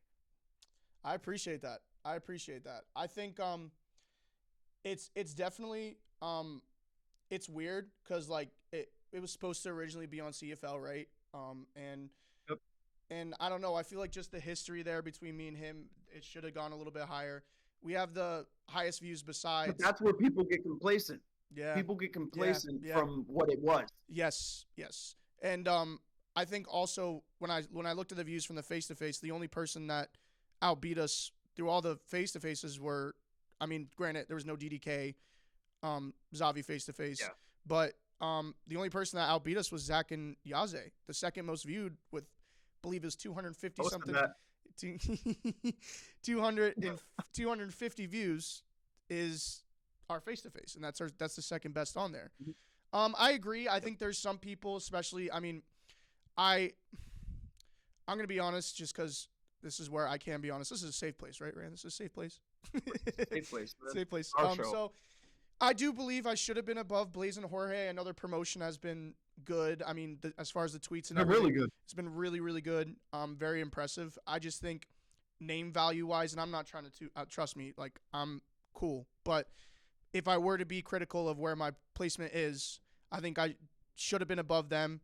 I appreciate that. I think it's definitely it's weird because like it was supposed to originally be on CFL, right? And Yep. and I don't know. I feel like just the history there between me and him, it should have gone a little bit higher. We have the highest views besides. But that's where people get complacent. Yeah. People get complacent yeah. from what it was. Yes. And I think also when I looked at the views from the face to face, the only person that outbeat us through all the face to faces were, I mean, granted there was no DDK, Zavi face to face, but the only person that outbeat us was Zach and Yaze, the second most viewed with, I believe, is 250 something. 250 views is our face to face, and that's the second best on there. Mm-hmm. I agree. I think there's some people, especially. I mean, I'm gonna be honest, just because this is where I can be honest. This is a safe place, right, Rand? This is a safe place. Safe place. Man. Safe place. Our show. So I do believe I should have been above Blaze and Jorge. I know their promotion has been good. I mean, as far as the tweets and everything, really good. It's been really, really good. Very impressive. I just think name value wise, and I'm not trying to trust me, like I'm cool. But if I were to be critical of where my placement is, I think I should have been above them.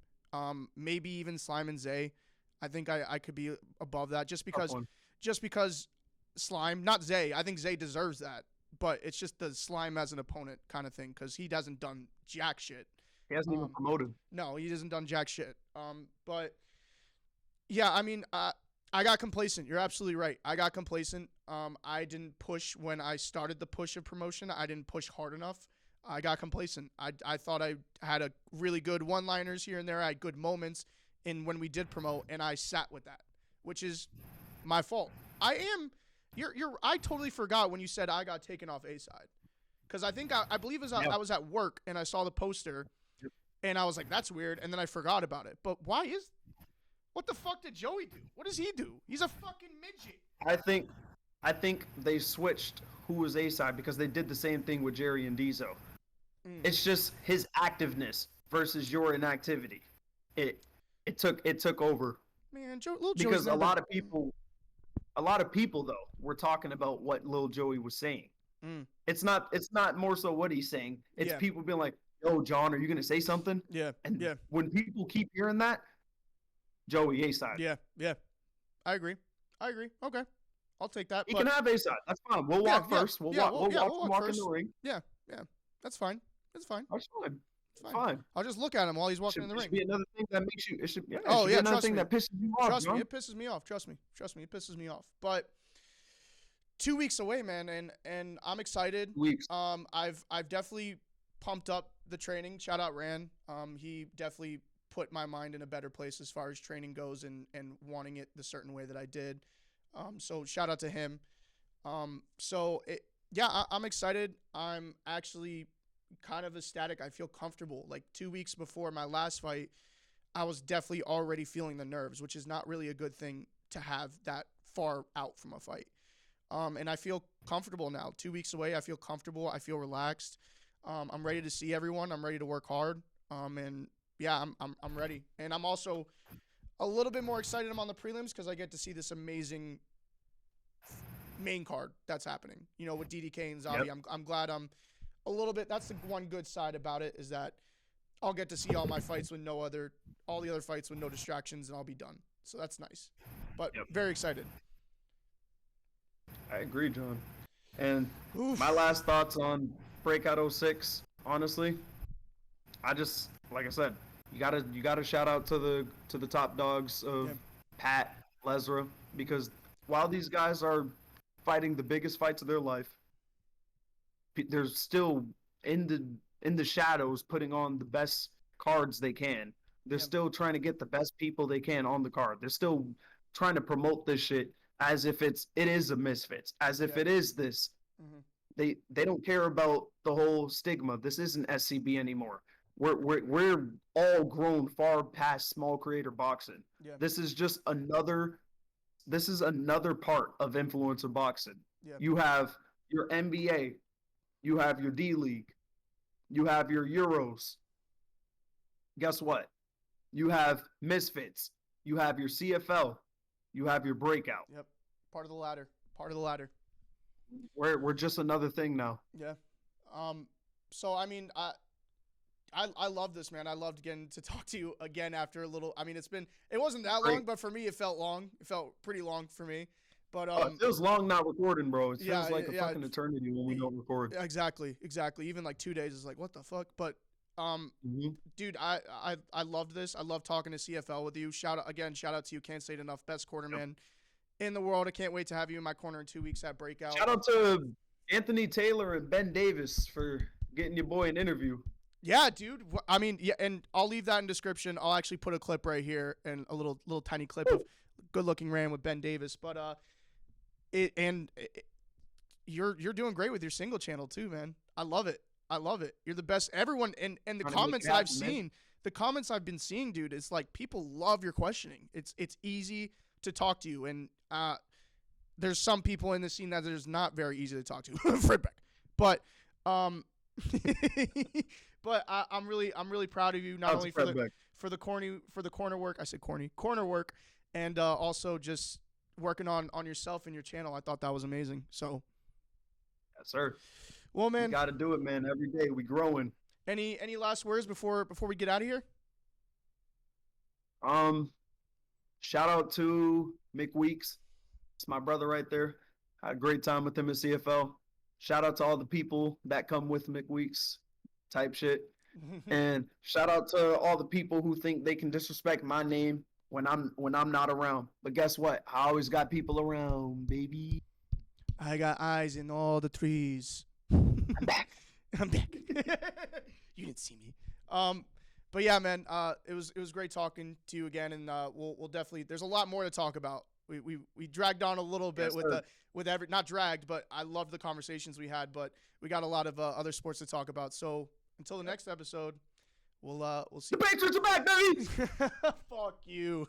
Maybe even Slime and Zay. I think I could be above that just because Slime, not Zay. I think Zay deserves that. But it's just the Slime as an opponent kind of thing because he hasn't done jack shit. He hasn't even promoted. No, he hasn't done jack shit. But yeah, I mean, I got complacent. You're absolutely right. I got complacent. I didn't push when I started the push of promotion. I didn't push hard enough. I got complacent. I thought I had a really good one-liners here and there. I had good moments in when we did promote, and I sat with that, which is my fault. I totally forgot when you said I got taken off A side, because I think I believe I was at work and I saw the poster, and I was like, that's weird, and then I forgot about it. But what the fuck did Joey do? What does he do? He's a fucking midget. I think they switched who was A side because they did the same thing with Jerry and Diesel. It's just his activeness versus your inactivity. It took over. Man, little because a lot of people though were talking about what Lil Joey was saying. It's not more so what he's saying. It's people being like, "Yo, John, are you gonna say something?" Yeah. And when people keep hearing that, Joey A side. Yeah. I agree. Okay, I'll take that. He can have A side. That's fine. We'll walk first. We'll walk in the ring. Yeah. That's fine. That's fine. That's fine. It's fine. I'll just look at him while he's walking in the ring. Should be another thing that makes you. It should be another thing that pisses you off. Trust me, it pisses me off. Trust me, it pisses me off. But 2 weeks away, man, and I'm excited. I've definitely pumped up the training. Shout out Ran. He definitely put my mind in a better place as far as training goes and wanting it the certain way that I did. So shout out to him. I'm excited. I'm actually kind of ecstatic. I feel comfortable. Like 2 weeks before my last fight, I was definitely already feeling the nerves, which is not really a good thing to have that far out from a fight. And I feel comfortable now. 2 weeks away, I feel comfortable. I feel relaxed. I'm ready to see everyone. I'm ready to work hard. And yeah, I'm ready. And I'm also a little bit more excited. I'm on the prelims because I get to see this amazing main card that's happening. You know, with DDK and Zavi. Yep. I'm glad I'm a little bit. That's the one good side about it is that I'll get to see all my fights with all the other fights with no distractions, and I'll be done. So that's nice. But very excited. I agree, John. And my last thoughts on Breakout 06, honestly, like I said, you gotta shout out to the top dogs of Pat, Lezra, because while these guys are fighting the biggest fights of their life, they're still in the shadows putting on the best cards they can. They're still trying to get the best people they can on the card. They're still trying to promote this shit as if it is a Misfits, as if it is this. Mm-hmm. They don't care about the whole stigma. This isn't SCB anymore. we're all grown far past small creator boxing. Yeah. This is just another part of influencer boxing. Yeah. You have your NBA, you have your D League, you have your Euros. Guess what? You have Misfits, you have your CFL, you have your Breakout. Yep. Part of the ladder. Part of the ladder. We're just another thing now. Yeah. So I mean, I love this, man. I loved getting to talk to you again after a little. I mean, it wasn't that long, but for me, it felt long. It felt pretty long for me. But it feels long not recording, bro. It feels like a fucking eternity when we don't record. Exactly. Even like 2 days is like, what the fuck? But dude, I loved this. I love talking to CFL with you. Shout out to you. Can't say it enough. Best quarterman in the world. I can't wait to have you in my corner in 2 weeks at Breakout. Shout out to Anthony Taylor and Ben Davis for getting your boy an interview. Yeah, dude. I mean, yeah, and I'll leave that in description. I'll actually put a clip right here and a little tiny clip of good looking Ram with Ben Davis. But you're doing great with your single channel too, man. I love it. You're the best. Everyone and the comments I've seen, the comments I've been seeing, dude, it's like people love your questioning. It's easy to talk to you, and there's some people in the scene that is not very easy to talk to. Fredbeck. But but I'm really proud of you, not only for the corner work. I said corner work, and also just working on yourself and your channel. I thought that was amazing. So yes, sir. Well, man, got to do it, man. Every day we growing. Any last words before we get out of here? Shout out to Mcweeks. It's my brother right there. Had a great time with him at CFL. Shout out to all the people that come with Mcweeks type shit. And shout out to all the people who think they can disrespect my name when I'm not around. But guess what? I always got people around, baby. I got eyes in all the trees. I'm back. You didn't see me. But yeah, man, it was great talking to you again, and we'll definitely. There's a lot more to talk about. We dragged on a little bit not dragged, but I loved the conversations we had. But we got a lot of other sports to talk about. So until the next episode, we'll see. The Patriots are back, baby. Fuck you.